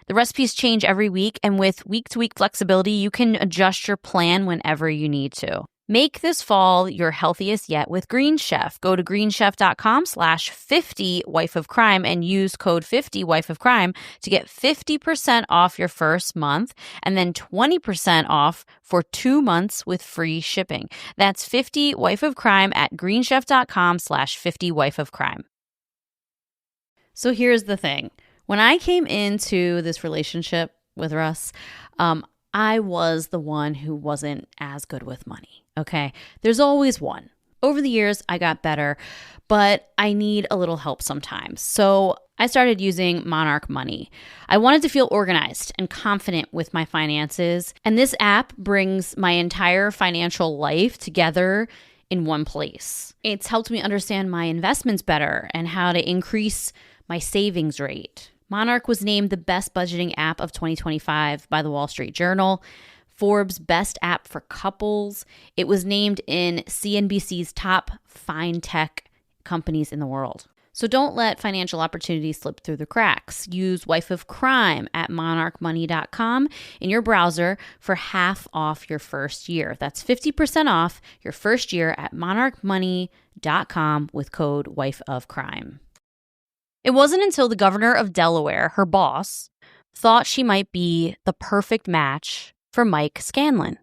The recipes change every week, and with week-to-week flexibility, you can adjust your plan whenever you need to. Make this fall your healthiest yet with Green Chef. Go to greenchef.com/50wifeofcrime and use code 50wifeofcrime to get 50% off your first month and then 20% off for 2 months with free shipping. That's 50wifeofcrime at greenchef.com/50wifeofcrime. So here's the thing. When I came into this relationship with Russ, I was the one who wasn't as good with money, okay? There's always one. Over the years, I got better, but I need a little help sometimes. So I started using Monarch Money. I wanted to feel organized and confident with my finances, and this app brings my entire financial life together in one place. It's helped me understand my investments better and how to increase my savings rate. Monarch was named the best budgeting app of 2025 by the Wall Street Journal, Forbes' best app for couples. It was named in CNBC's top fintech companies in the world. So don't let financial opportunities slip through the cracks. Use Wife of Crime at monarchmoney.com in your browser for half off your first year. That's 50% off your first year at monarchmoney.com with code Wife of Crime. It wasn't until the governor of Delaware, her boss, thought she might be the perfect match for Mike Scanlon.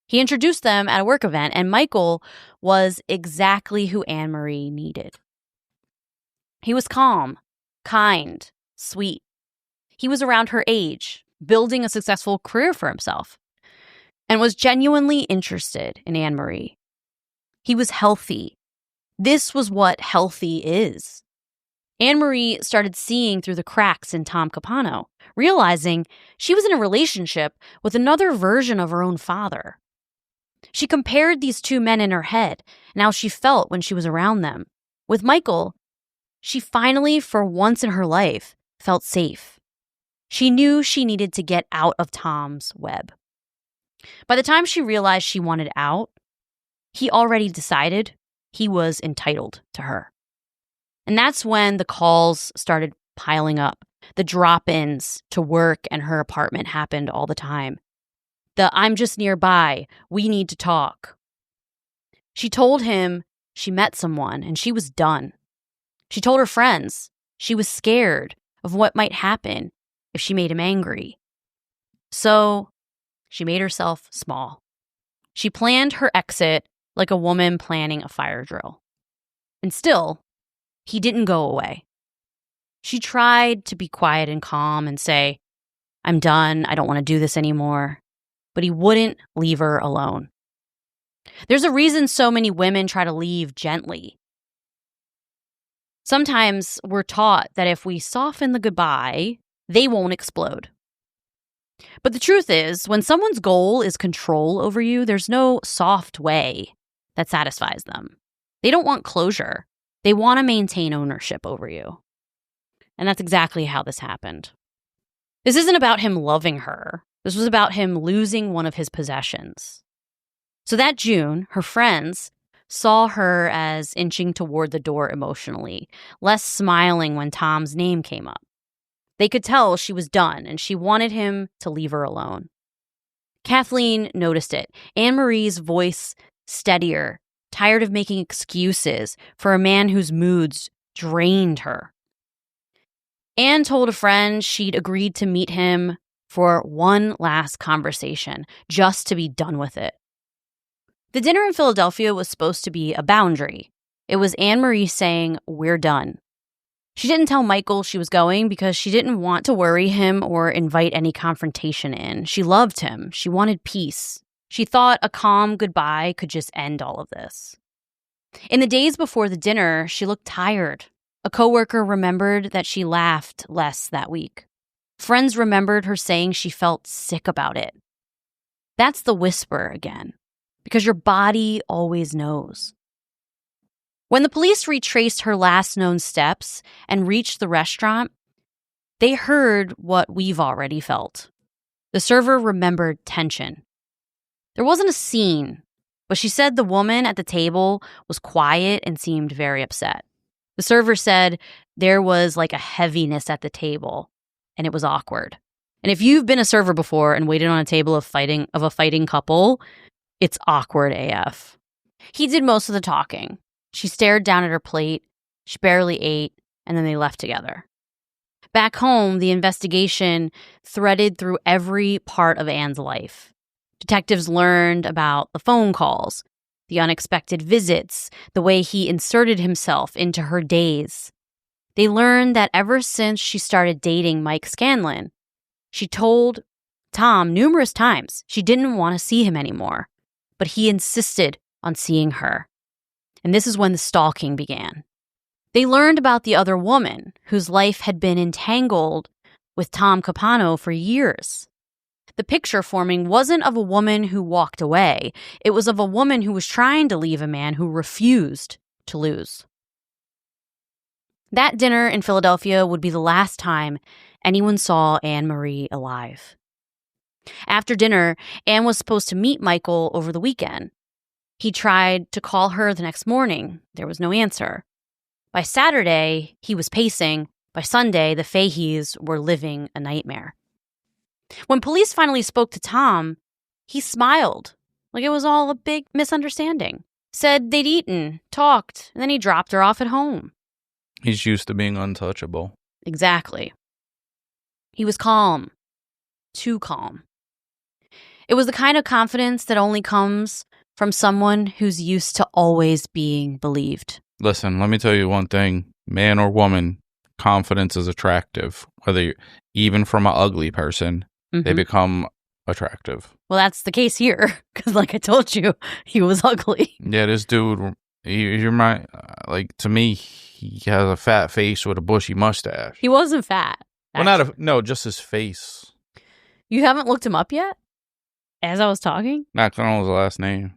He introduced them at a work event, and Michael was exactly who Anne Marie needed. He was calm, kind, sweet. He was around her age, building a successful career for himself, and was genuinely interested in Anne Marie. He was healthy. This was what healthy is. Anne Marie started seeing through the cracks in Tom Capano, realizing she was in a relationship with another version of her own father. She compared these two men in her head and how she felt when she was around them. With Michael, she finally, for once in her life, felt safe. She knew she needed to get out of Tom's web. By the time she realized she wanted out, he already decided he was entitled to her. And that's when the calls started piling up. The drop-ins to work and her apartment happened all the time. The "I'm just nearby, we need to talk." She told him she met someone and she was done. She told her friends she was scared of what might happen if she made him angry. So she made herself small. She planned her exit like a woman planning a fire drill. And still, he didn't go away. She tried to be quiet and calm and say, "I'm done, I don't want to do this anymore." But he wouldn't leave her alone. There's a reason so many women try to leave gently. Sometimes we're taught that if we soften the goodbye, they won't explode. But the truth is, when someone's goal is control over you, there's no soft way that satisfies them. They don't want closure. They want to maintain ownership over you. And that's exactly how this happened. This isn't about him loving her. This was about him losing one of his possessions. So that June, her friends saw her as inching toward the door emotionally, less smiling when Tom's name came up. They could tell she was done, and she wanted him to leave her alone. Kathleen noticed it. Anne Marie's voice steadier, tired of making excuses for a man whose moods drained her. Anne told a friend she'd agreed to meet him for one last conversation, just to be done with it. The dinner in Philadelphia was supposed to be a boundary. It was Anne Marie saying, "We're done." She didn't tell Michael she was going because she didn't want to worry him or invite any confrontation in. She loved him. She wanted peace. She thought a calm goodbye could just end all of this. In the days before the dinner, she looked tired. A coworker remembered that she laughed less that week. Friends remembered her saying she felt sick about it. That's the whisper again, because your body always knows. When the police retraced her last known steps and reached the restaurant, they heard what we've already felt. The server remembered tension. There wasn't a scene, but she said the woman at the table was quiet and seemed very upset. The server said there was like a heaviness at the table. and it was awkward. And if you've been a server before and waited on a table of a fighting couple, it's awkward AF. He did most of the talking. She stared down at her plate, she barely ate, and then they left together. Back home, the investigation threaded through every part of Anne's life. Detectives learned about the phone calls, the unexpected visits, the way he inserted himself into her days. They learned that ever since she started dating Mike Scanlon, she told Tom numerous times she didn't want to see him anymore, but he insisted on seeing her. And this is when the stalking began. They learned about the other woman whose life had been entangled with Tom Capano for years. The picture forming wasn't of a woman who walked away. It was of a woman who was trying to leave a man who refused to lose. That dinner in Philadelphia would be the last time anyone saw Anne Marie alive. After dinner, Anne was supposed to meet Michael over the weekend. He tried to call her the next morning. There was no answer. By Saturday, he was pacing. By Sunday, the Faheys were living a nightmare. When police finally spoke to Tom, he smiled like it was all a big misunderstanding. Said they'd eaten, talked, and then he dropped her off at home. He's used to being untouchable. Exactly. He was calm. Too calm. It was the kind of confidence that only comes from someone who's used to always being believed. Listen, let me tell you one thing. Man or woman, confidence is attractive. Whether you're, even from an ugly person, they become attractive. Well, that's the case here, because like I told you, he was ugly. Yeah, this dude, you're my, to me, he has a fat face with a bushy mustache. He wasn't fat. Well, no, just his face. You haven't looked him up yet? As I was talking? Not what was the last name.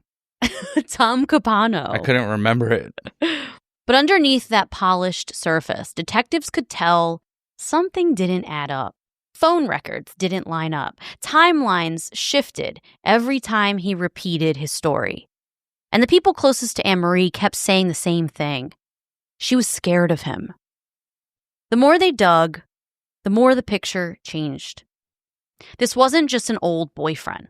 Tom Capano. I couldn't remember it. But underneath that polished surface, detectives could tell something didn't add up. Phone records didn't line up. Timelines shifted every time he repeated his story. And the people closest to Anne Marie kept saying the same thing. She was scared of him. The more they dug, the more the picture changed. This wasn't just an old boyfriend.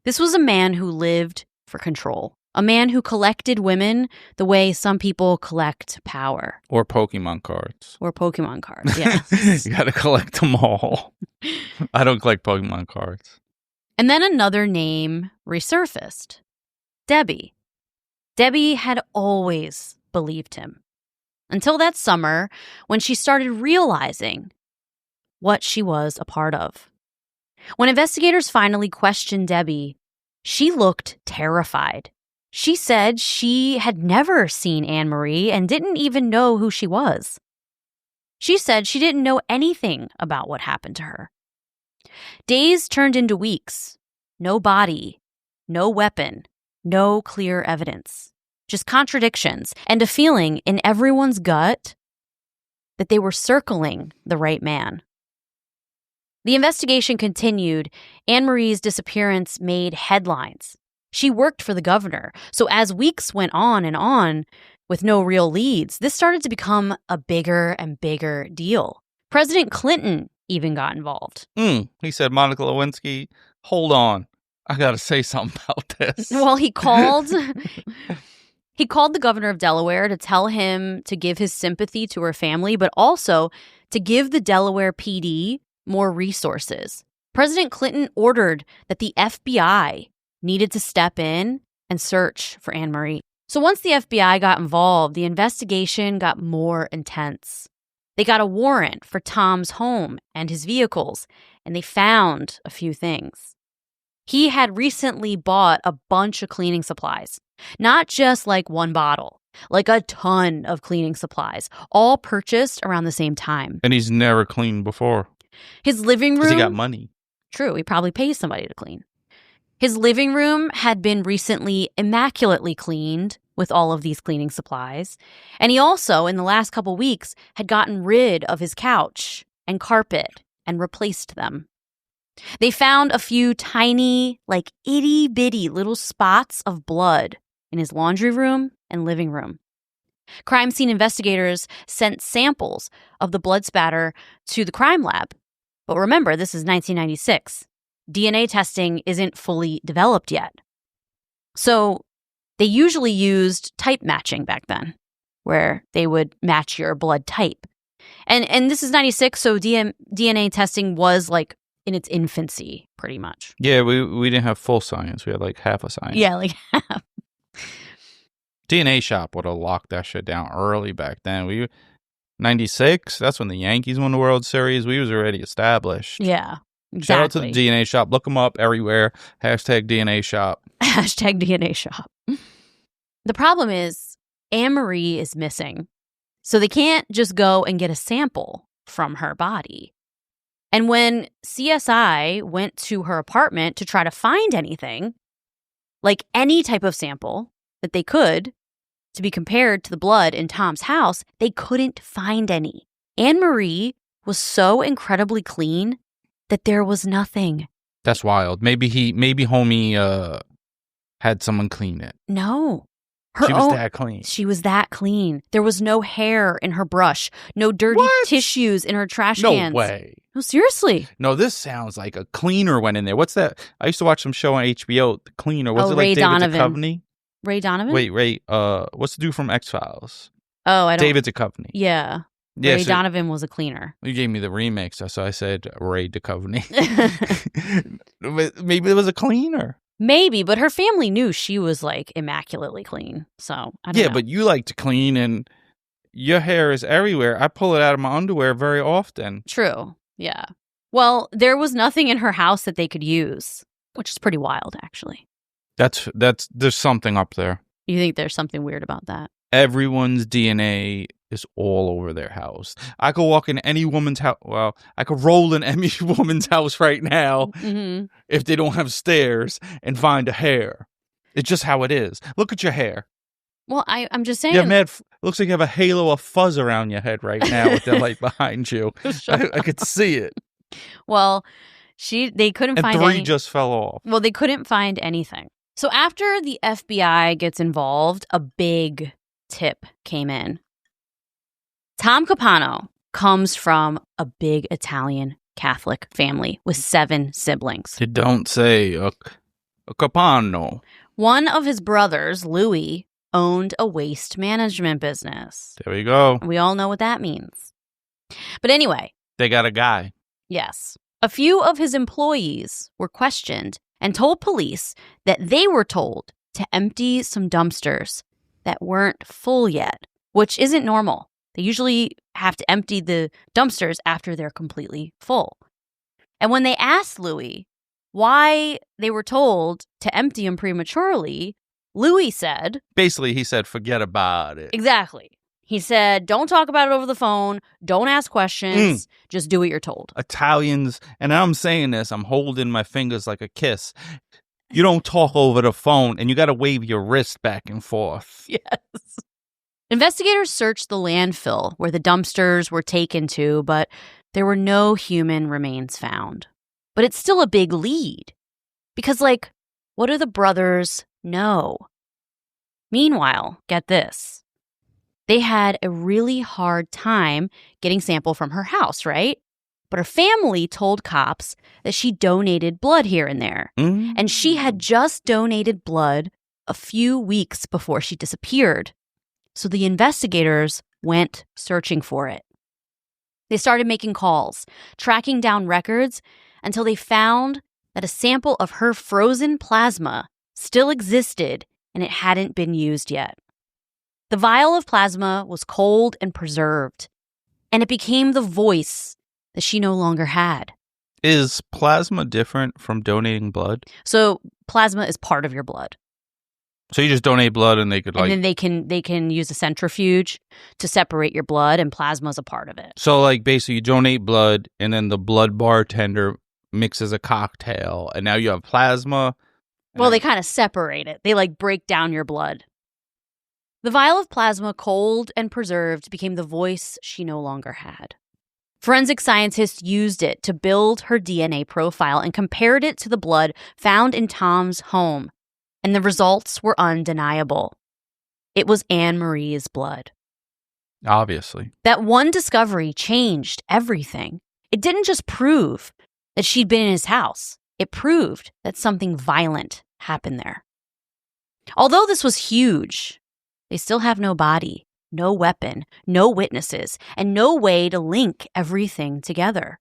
This was a man who lived for control. A man who collected women the way some people collect power. Or Pokemon cards. Yes. You gotta collect them all. I don't collect Pokemon cards. And then another name resurfaced. Debbie. Debbie had always believed him. Until that summer, when she started realizing what she was a part of. When investigators finally questioned Debbie, she looked terrified. She said she had never seen Anne Marie and didn't even know who she was. She said she didn't know anything about what happened to her. Days turned into weeks. No body, no weapon, no clear evidence. Just contradictions and a feeling in everyone's gut that they were circling the right man. The investigation continued. Anne Marie's disappearance made headlines. She worked for the governor, so as weeks went on with no real leads, this started to become a bigger and bigger deal. President Clinton even got involved. He said, Monica Lewinsky, hold on. I got to say something about this. Well, he called the governor of Delaware to tell him to give his sympathy to her family, but also to give the Delaware PD more resources. President Clinton ordered that the FBI needed to step in and search for Anne Marie. So once the FBI got involved, the investigation got more intense. They got a warrant for Tom's home and his vehicles, and they found a few things. He had recently bought a bunch of cleaning supplies, not just like one bottle, like a ton of cleaning supplies, all purchased around the same time. And he's never cleaned before. His living room... Because he got money. True, he probably pays somebody to clean. His living room had been recently immaculately cleaned with all of these cleaning supplies. And he also, in the last couple weeks, had gotten rid of his couch and carpet and replaced them. They found a few tiny, itty-bitty little spots of blood in his laundry room and living room. Crime scene investigators sent samples of the blood spatter to the crime lab. But remember, this is 1996. DNA testing isn't fully developed yet. So they usually used type matching back then, where they would match your blood type. And this is 96, so DNA testing was like in its infancy, pretty much. Yeah, we didn't have full science. We had like half a science. Yeah, like half. DNA shop would have locked that shit down early back then. 96, that's when the Yankees won the World Series. We was already established. Yeah, exactly. Shout out to the DNA shop. Look them up everywhere. #DNA shop. #DNA shop. The problem is Anne Marie is missing. So they can't just go and get a sample from her body. And when CSI went to her apartment to try to find anything, like any type of sample that they could to be compared to the blood in Tom's house, they couldn't find any. Anne Marie was so incredibly clean that there was nothing. That's wild. Maybe homie had someone clean it. No. She was that clean. She was that clean. There was no hair in her brush, no dirty tissues in her trash cans. No way. No, seriously. No, this sounds like a cleaner went in there. What's that? I used to watch some show on HBO, The Cleaner. Was it like Ray David Donovan. Duchovny? Ray Donovan? Wait, what's the dude from X-Files? Oh, I don't. David Duchovny. Yeah. Ray Donovan was a cleaner. You gave me the remix, so I said Ray Duchovny. Maybe it was a cleaner. Maybe, but her family knew she was like immaculately clean. So I don't know. But you like to clean and your hair is everywhere. I pull it out of my underwear very often. True. Yeah. Well, there was nothing in her house that they could use, which is pretty wild, actually. There's something up there. You think there's something weird about that? Everyone's DNA is all over their house. I could walk in any woman's house. Well, I could roll in any woman's house right now if they don't have stairs and find a hair. It's just how it is. Look at your hair. Well, I'm just saying. You have looks like you have a halo of fuzz around your head right now with the light behind you. I could see it. Well, they couldn't find three just fell off. Well, they couldn't find anything. So after the FBI gets involved, a big tip came in. Tom Capano comes from a big Italian Catholic family with 7 siblings. You don't say a Capano. One of his brothers, Louis, owned a waste management business. There we go. We all know what that means. But anyway. They got a guy. Yes. A few of his employees were questioned and told police that they were told to empty some dumpsters that weren't full yet, which isn't normal. They usually have to empty the dumpsters after they're completely full. And when they asked Louis why they were told to empty them prematurely, Louis said... Basically, he said, forget about it. Exactly. He said, don't talk about it over the phone. Don't ask questions. Just do what you're told. Italians, and I'm saying this, I'm holding my fingers like a kiss. You don't talk over the phone, and you got to wave your wrist back and forth. Yes. Investigators searched the landfill where the dumpsters were taken to, but there were no human remains found. But it's still a big lead. Because, what do the brothers know? Meanwhile, get this. They had a really hard time getting sample from her house, right? But her family told cops that she donated blood here and there. And she had just donated blood a few weeks before she disappeared. So the investigators went searching for it. They started making calls, tracking down records until they found that a sample of her frozen plasma still existed and it hadn't been used yet. The vial of plasma was cold and preserved, and it became the voice that she no longer had. Is plasma different from donating blood? So plasma is part of your blood. So you just donate blood and they could And then they can use a centrifuge to separate your blood, and plasma is a part of it. So basically you donate blood and then the blood bartender mixes a cocktail and now you have plasma. Well, they kind of separate it. They break down your blood. The vial of plasma, cold and preserved, became the voice she no longer had. Forensic scientists used it to build her DNA profile and compared it to the blood found in Tom's home. And the results were undeniable. It was Anne Marie's blood. Obviously. That one discovery changed everything. It didn't just prove that she'd been in his house. It proved that something violent happened there. Although this was huge, they still have no body, no weapon, no witnesses, and no way to link everything together.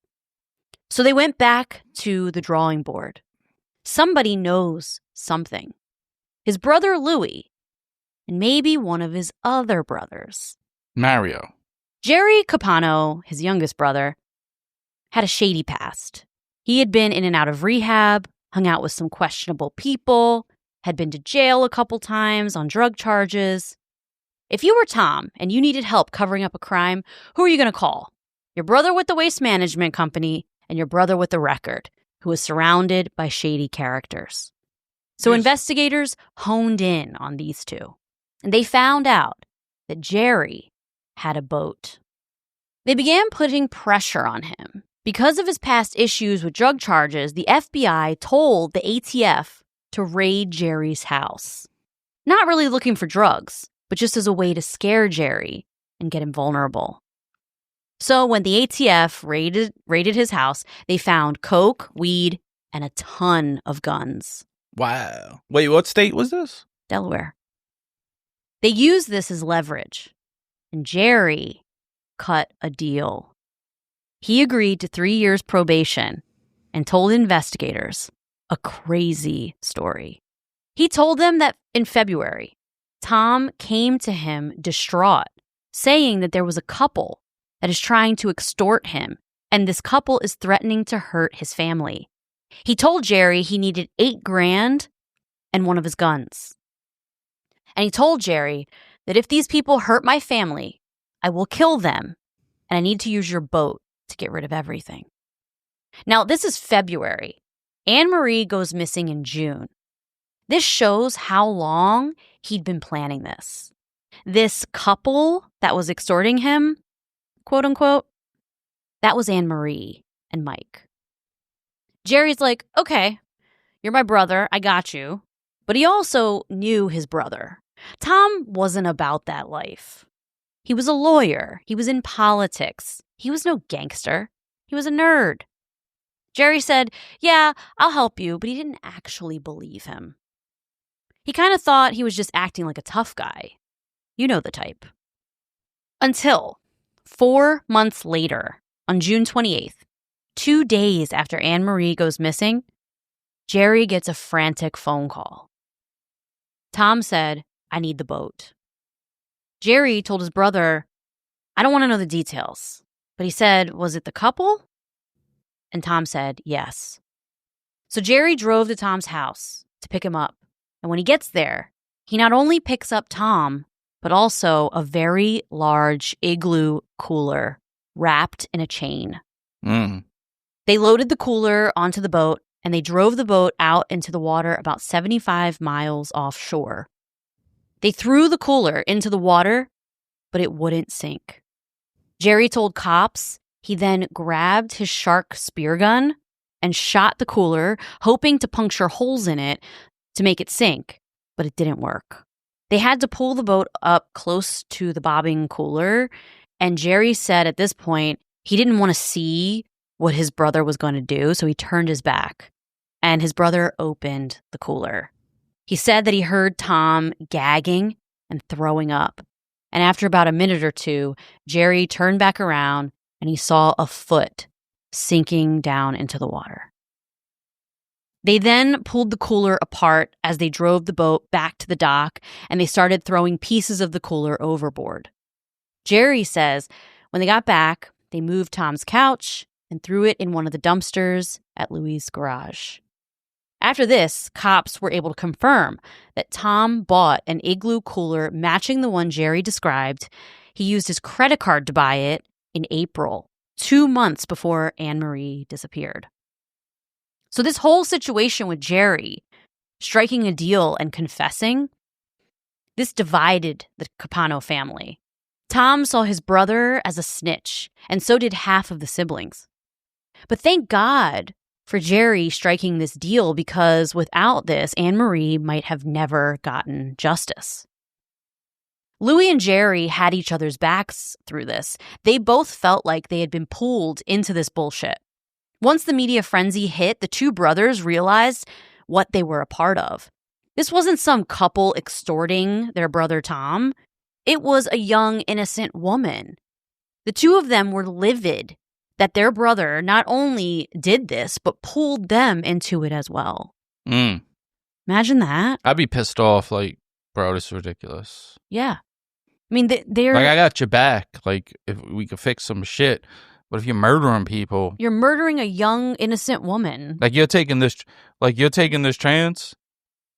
So they went back to the drawing board. Somebody knows something. His brother Louis, and maybe one of his other brothers. Mario. Jerry Capano, his youngest brother, had a shady past. He had been in and out of rehab, hung out with some questionable people, had been to jail a couple times on drug charges. If you were Tom and you needed help covering up a crime, who are you going to call? Your brother with the waste management company and your brother with the record, who was surrounded by shady characters. So investigators honed in on these two, and they found out that Jerry had a boat. They began putting pressure on him. Because of his past issues with drug charges, the FBI told the ATF to raid Jerry's house. Not really looking for drugs, but just as a way to scare Jerry and get him vulnerable. So when the ATF raided his house, they found coke, weed, and a ton of guns. Wow. Wait, what state was this? Delaware. They used this as leverage, and Jerry cut a deal. He agreed to 3 years probation and told investigators a crazy story. He told them that in February, Tom came to him distraught, saying that there was a couple that is trying to extort him, and this couple is threatening to hurt his family. He told Jerry he needed $8,000 and one of his guns. And he told Jerry that if these people hurt my family, I will kill them, and I need to use your boat to get rid of everything. Now, this is February. Anne Marie goes missing in June. This shows how long he'd been planning this. This couple that was extorting him, quote unquote, that was Anne Marie and Mike. Jerry's like, okay, you're my brother, I got you. But he also knew his brother. Tom wasn't about that life. He was a lawyer. He was in politics. He was no gangster. He was a nerd. Jerry said, yeah, I'll help you, but he didn't actually believe him. He kind of thought he was just acting like a tough guy. You know the type. Until 4 months later, on June 28th, 2 days after Anne Marie goes missing, Jerry gets a frantic phone call. Tom said, I need the boat. Jerry told his brother, I don't want to know the details. But he said, was it the couple? And Tom said, yes. So Jerry drove to Tom's house to pick him up. And when he gets there, he not only picks up Tom, but also a very large igloo cooler wrapped in a chain. They loaded the cooler onto the boat, and they drove the boat out into the water about 75 miles offshore. They threw the cooler into the water, but it wouldn't sink. Jerry told cops he then grabbed his shark spear gun and shot the cooler, hoping to puncture holes in it to make it sink, but it didn't work. They had to pull the boat up close to the bobbing cooler, and Jerry said at this point he didn't want to see what his brother was going to do, so he turned his back, and his brother opened the cooler. He said that he heard Tom gagging and throwing up. And after about a minute or two, Jerry turned back around and he saw a foot sinking down into the water. They then pulled the cooler apart as they drove the boat back to the dock, and they started throwing pieces of the cooler overboard. Jerry says when they got back, they moved Tom's couch and threw it in one of the dumpsters at Louis' garage. After this, cops were able to confirm that Tom bought an igloo cooler matching the one Jerry described. He used his credit card to buy it in April, 2 months before Anne Marie disappeared. So this whole situation with Jerry striking a deal and confessing, this divided the Capano family. Tom saw his brother as a snitch, and so did half of the siblings. But thank God for Jerry striking this deal, because without this, Anne Marie might have never gotten justice. Louis and Jerry had each other's backs through this. They both felt like they had been pulled into this bullshit. Once the media frenzy hit, the two brothers realized what they were a part of. This wasn't some couple extorting their brother Tom. It was a young, innocent woman. The two of them were livid that their brother not only did this, but pulled them into it as well. Imagine that. I'd be pissed off, like, bro, this is ridiculous. Yeah. I mean, they're... Like, I got your back. Like, if we could fix some shit. But if you're murdering people... You're murdering a young, innocent woman. Like, you're taking this chance...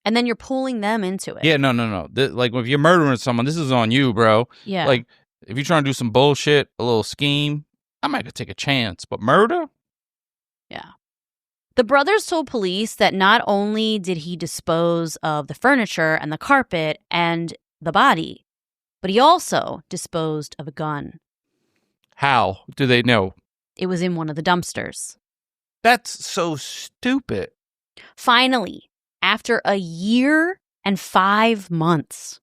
And then you're pulling them into it. Yeah, no. Like, if you're murdering someone, this is on you, bro. Yeah. Like, if you're trying to do some bullshit, a little scheme, I might could take a chance. But murder? Yeah. The brothers told police that not only did he dispose of the furniture and the carpet and the body, but he also disposed of a gun. How do they know? It was in one of the dumpsters. That's so stupid. Finally, after a year and 5 months,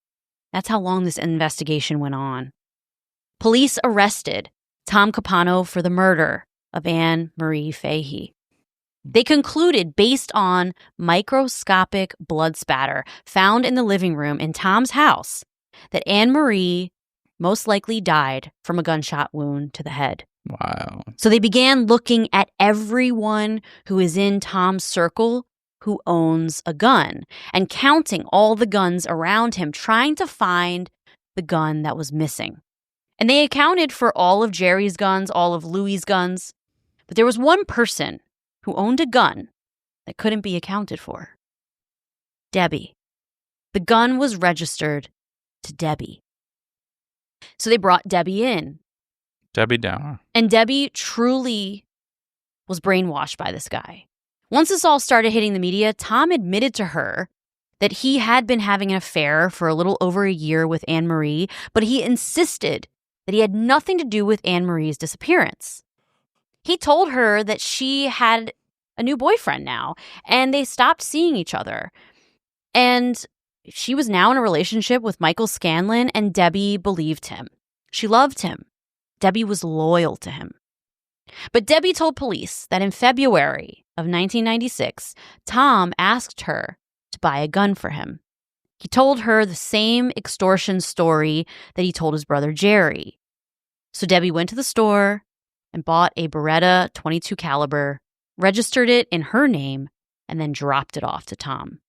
that's how long this investigation went on, police arrested Tom Capano for the murder of Anne Marie Fahey. They concluded, based on microscopic blood spatter found in the living room in Tom's house, that Anne Marie most likely died from a gunshot wound to the head. Wow. So they began looking at everyone who is in Tom's circle who owns a gun and counting all the guns around him, trying to find the gun that was missing. And they accounted for all of Jerry's guns, all of Louis's guns. But there was one person who owned a gun that couldn't be accounted for. Debbie. The gun was registered to Debbie. So they brought Debbie in. Debbie Downer. And Debbie truly was brainwashed by this guy. Once this all started hitting the media, Tom admitted to her that he had been having an affair for a little over a year with Anne Marie, but he insisted that he had nothing to do with Anne Marie's disappearance. He told her that she had a new boyfriend now, and they stopped seeing each other. And she was now in a relationship with Michael Scanlon, and Debbie believed him. She loved him. Debbie was loyal to him. But Debbie told police that in February of 1996, Tom asked her to buy a gun for him. He told her the same extortion story that he told his brother Jerry. So Debbie went to the store and bought a Beretta .22 caliber, registered it in her name, and then dropped it off to Tom.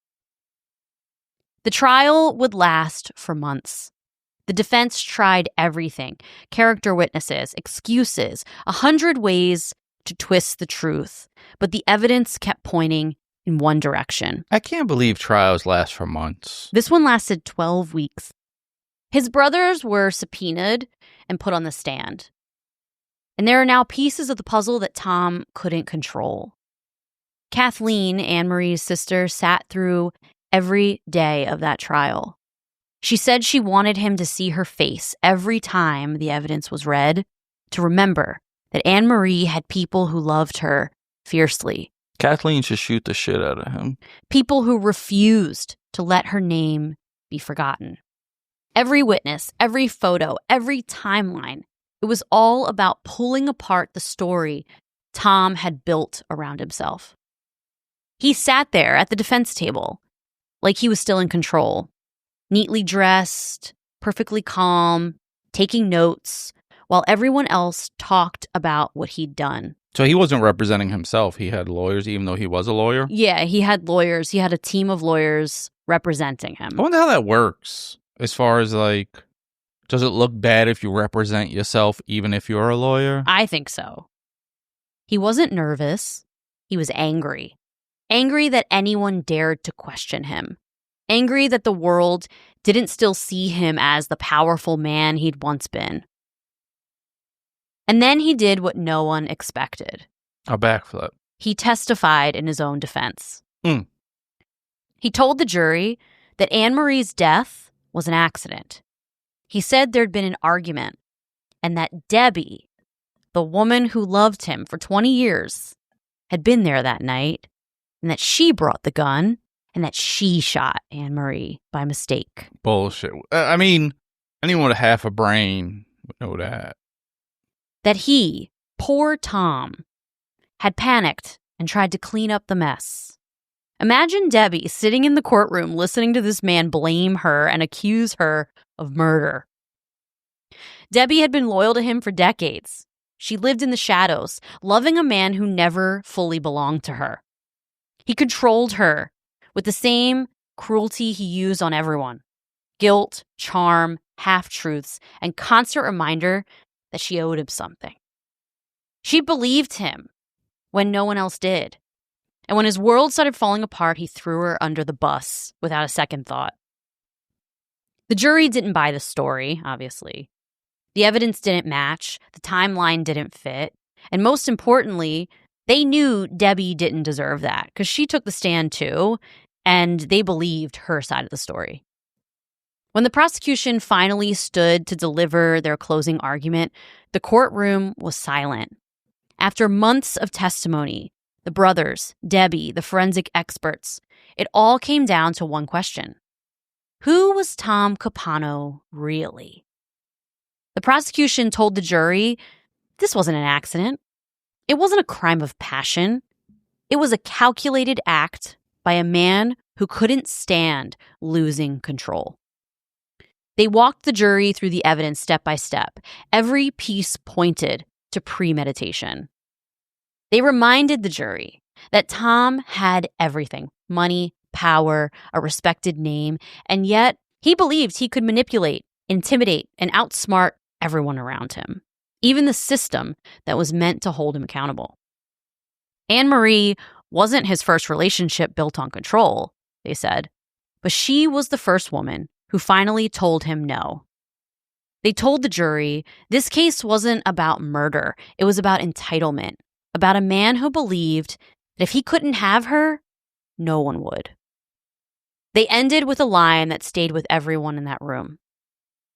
The trial would last for months. The defense tried everything: character witnesses, excuses, 100 ways to twist the truth. But the evidence kept pointing in one direction. I can't believe trials last for months. This one lasted 12 weeks. His brothers were subpoenaed and put on the stand. And there are now pieces of the puzzle that Tom couldn't control. Kathleen, Anne Marie's sister, sat through every day of that trial. She said she wanted him to see her face every time the evidence was read, to remember that Anne Marie had people who loved her fiercely. Kathleen should shoot the shit out of him. People who refused to let her name be forgotten. Every witness, every photo, every timeline, it was all about pulling apart the story Tom had built around himself. He sat there at the defense table like he was still in control, neatly dressed, perfectly calm, taking notes, while everyone else talked about what he'd done. So he wasn't representing himself. He had lawyers, even though he was a lawyer? Yeah, he had lawyers. He had a team of lawyers representing him. I wonder how that works. As far as, like, does it look bad if you represent yourself, even if you're a lawyer? I think so. He wasn't nervous. He was angry. Angry that anyone dared to question him. Angry that the world didn't still see him as the powerful man he'd once been. And then he did what no one expected. A backflip. He testified in his own defense. He told the jury that Anne Marie's death was an accident. He said there'd been an argument, and that Debbie, the woman who loved him for 20 years, had been there that night, and that she brought the gun, and that she shot Anne Marie by mistake. Bullshit. I mean, Anyone with half a brain would know that. That he, poor Tom, had panicked and tried to clean up the mess. Imagine Debbie sitting in the courtroom listening to this man blame her and accuse her of murder. Debbie had been loyal to him for decades. She lived in the shadows, loving a man who never fully belonged to her. He controlled her with the same cruelty he used on everyone: guilt, charm, half-truths, and constant reminder that she owed him something. She believed him when no one else did. And when his world started falling apart, he threw her under the bus without a second thought. The jury didn't buy the story, obviously. The evidence didn't match, the timeline didn't fit, and most importantly, they knew Debbie didn't deserve that because she took the stand too, and they believed her side of the story. When the prosecution finally stood to deliver their closing argument, the courtroom was silent. After months of testimony, the brothers, Debbie, the forensic experts, it all came down to one question. Who was Tom Capano really? The prosecution told the jury this wasn't an accident. It wasn't a crime of passion. It was a calculated act by a man who couldn't stand losing control. They walked the jury through the evidence step by step. Every piece pointed to premeditation. They reminded the jury that Tom had everything: money, power, a respected name, and yet he believed he could manipulate, intimidate, and outsmart everyone around him, even the system that was meant to hold him accountable. Anne Marie wasn't his first relationship built on control, they said, but she was the first woman who finally told him no. They told the jury this case wasn't about murder, it was about entitlement, about a man who believed that if he couldn't have her, no one would. They ended with a line that stayed with everyone in that room.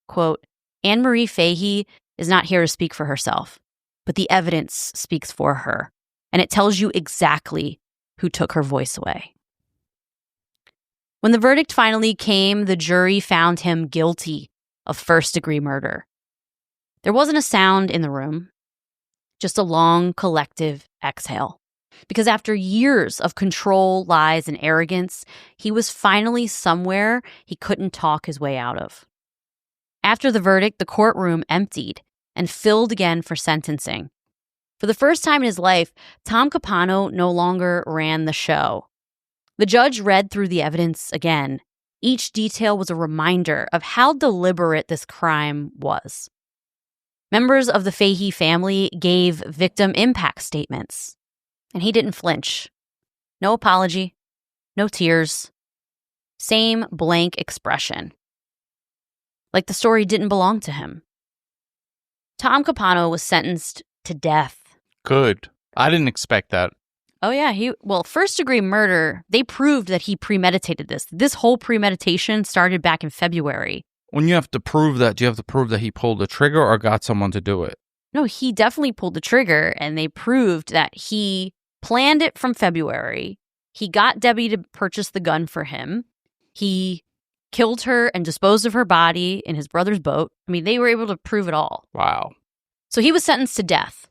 Quote, Anne Marie Fahey is not here to speak for herself, but the evidence speaks for her, and it tells you exactly who took her voice away. When the verdict finally came, the jury found him guilty of first-degree murder. There wasn't a sound in the room, just a long collective exhale. Because after years of control, lies, and arrogance, he was finally somewhere he couldn't talk his way out of. After the verdict, the courtroom emptied and filled again for sentencing. For the first time in his life, Tom Capano no longer ran the show. The judge read through the evidence again. Each detail was a reminder of how deliberate this crime was. Members of the Fahey family gave victim impact statements, and he didn't flinch. No apology, no tears, same blank expression. Like the story didn't belong to him. Tom Capano was sentenced to death. Good. I didn't expect that. Oh, yeah. First-degree murder, they proved that he premeditated this. This whole premeditation started back in February. When you have to prove that, do you have to prove that he pulled the trigger or got someone to do it? No, he definitely pulled the trigger, and they proved that he planned it from February. He got Debbie to purchase the gun for him. He killed her and disposed of her body in his brother's boat. I mean, they were able to prove it all. Wow. So he was sentenced to death.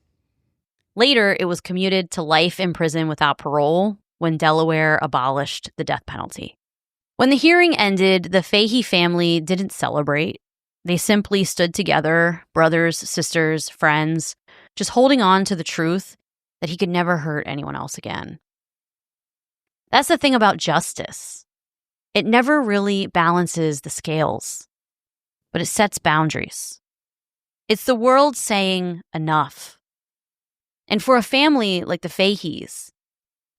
Later, it was commuted to life in prison without parole when Delaware abolished the death penalty. When the hearing ended, the Fahey family didn't celebrate. They simply stood together, brothers, sisters, friends, just holding on to the truth that he could never hurt anyone else again. That's the thing about justice. It never really balances the scales, but it sets boundaries. It's the world saying enough. And for a family like the Faheys,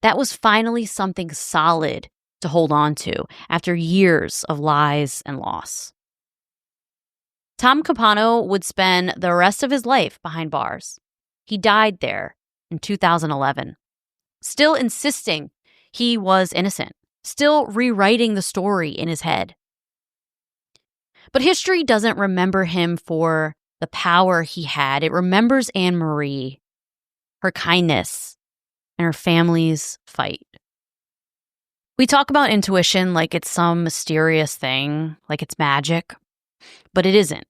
that was finally something solid to hold on to after years of lies and loss. Tom Capano would spend the rest of his life behind bars. He died there in 2011, still insisting he was innocent, still rewriting the story in his head. But history doesn't remember him for the power he had. It remembers Anne Marie, her kindness, and her family's fight. We talk about intuition like it's some mysterious thing, like it's magic, but it isn't.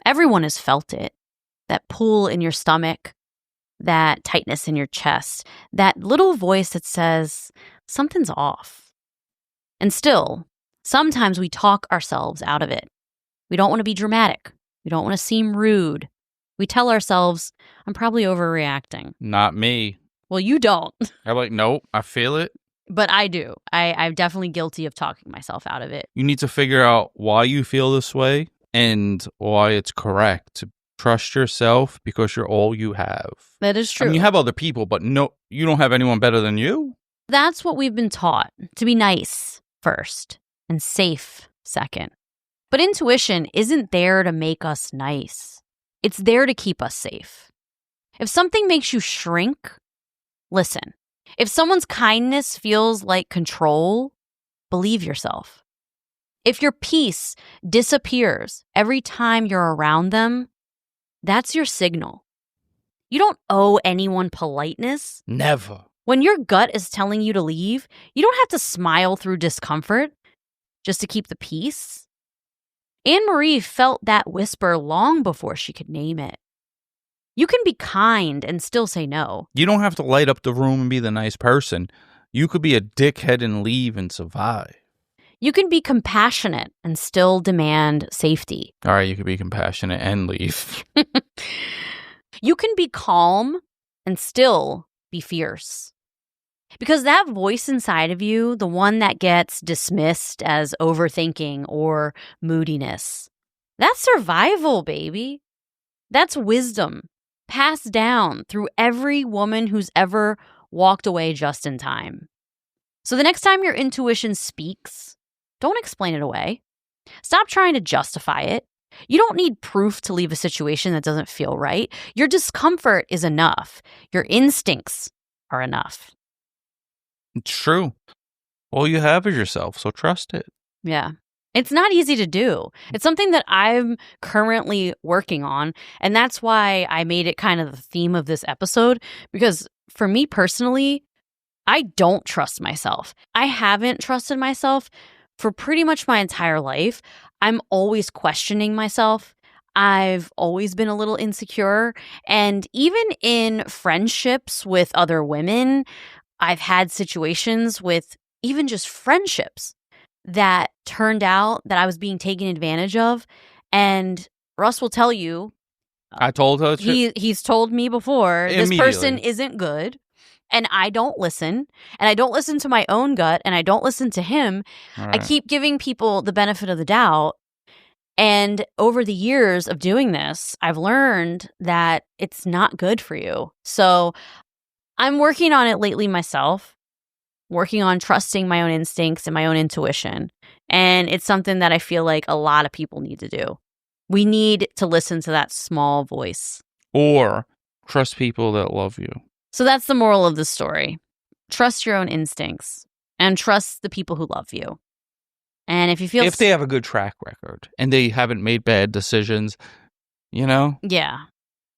Everyone has felt it. That pull in your stomach, that tightness in your chest, that little voice that says, something's off. And still, sometimes we talk ourselves out of it. We don't want to be dramatic. We don't want to seem rude. We tell ourselves, I'm probably overreacting. Not me. Well, you don't. I'm like, nope, I feel it. But I do. I'm definitely guilty of talking myself out of it. You need to figure out why you feel this way and why it's correct. To trust yourself because you're all you have. That is true. I mean, you have other people, but no, you don't have anyone better than you. That's what we've been taught, to be nice first and safe second. But intuition isn't there to make us nice. It's there to keep us safe. If something makes you shrink, listen. If someone's kindness feels like control, believe yourself. If your peace disappears every time you're around them, that's your signal. You don't owe anyone politeness. Never. When your gut is telling you to leave, you don't have to smile through discomfort just to keep the peace. Anne Marie felt that whisper long before she could name it. You can be kind and still say no. You don't have to light up the room and be the nice person. You could be a dickhead and leave and survive. You can be compassionate and still demand safety. All right, you could be compassionate and leave. You can be calm and still be fierce. Because that voice inside of you, the one that gets dismissed as overthinking or moodiness, that's survival, baby. That's wisdom passed down through every woman who's ever walked away just in time. So the next time your intuition speaks, don't explain it away. Stop trying to justify it. You don't need proof to leave a situation that doesn't feel right. Your discomfort is enough. Your instincts are enough. It's true. All you have is yourself, so trust it. Yeah. It's not easy to do. It's something that I'm currently working on, and that's why I made it kind of the theme of this episode, because for me personally, I don't trust myself. I haven't trusted myself for pretty much my entire life. I'm always questioning myself. I've always been a little insecure, and even in friendships with other women, I've had situations with even just friendships that turned out that I was being taken advantage of. And Russ will tell you. I told her. He's told me before, this person isn't good. And I don't listen. And I don't listen to my own gut. And I don't listen to him. Right. I keep giving people the benefit of the doubt. And over the years of doing this, I've learned that it's not good for you. So I'm working on it lately myself. Working on trusting my own instincts and my own intuition. And it's something that I feel like a lot of people need to do. We need to listen to that small voice. Or trust people that love you. So that's the moral of the story. Trust your own instincts and trust the people who love you. And if you feel... If they have a good track record and they haven't made bad decisions, you know? Yeah,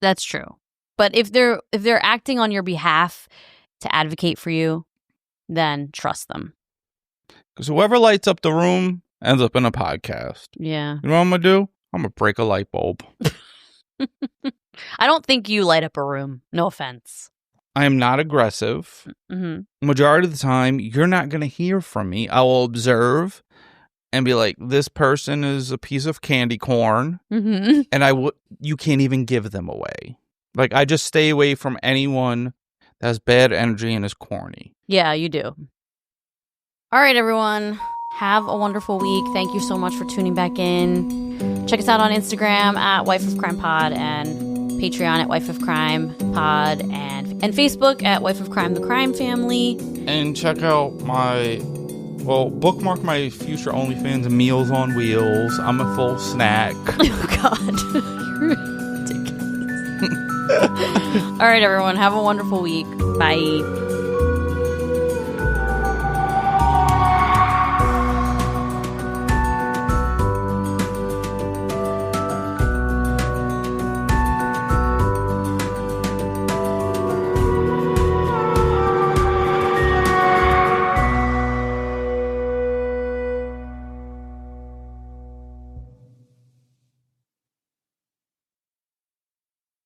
that's true. But if they're acting on your behalf to advocate for you, then trust them. Because whoever lights up the room ends up in a podcast. Yeah. You know what I'm going to do? I'm going to break a light bulb. I don't think you light up a room. No offense. I am not aggressive. Mm-hmm. Majority of the time, you're not going to hear from me. I will observe and be like, this person is a piece of candy corn. Mm-hmm. And you can't even give them away. Like, I just stay away from anyone that has bad energy and is corny. Yeah, you do. All right, everyone. Have a wonderful week. Thank you so much for tuning back in. Check us out on Instagram at Wife of Crime Pod and Patreon at Wife of Crime Pod and Facebook at Wife of Crime, the Crime Family. And check out bookmark my future OnlyFans Meals on Wheels. I'm a full snack. Oh, God. You're ridiculous. All right, everyone. Have a wonderful week. Bye.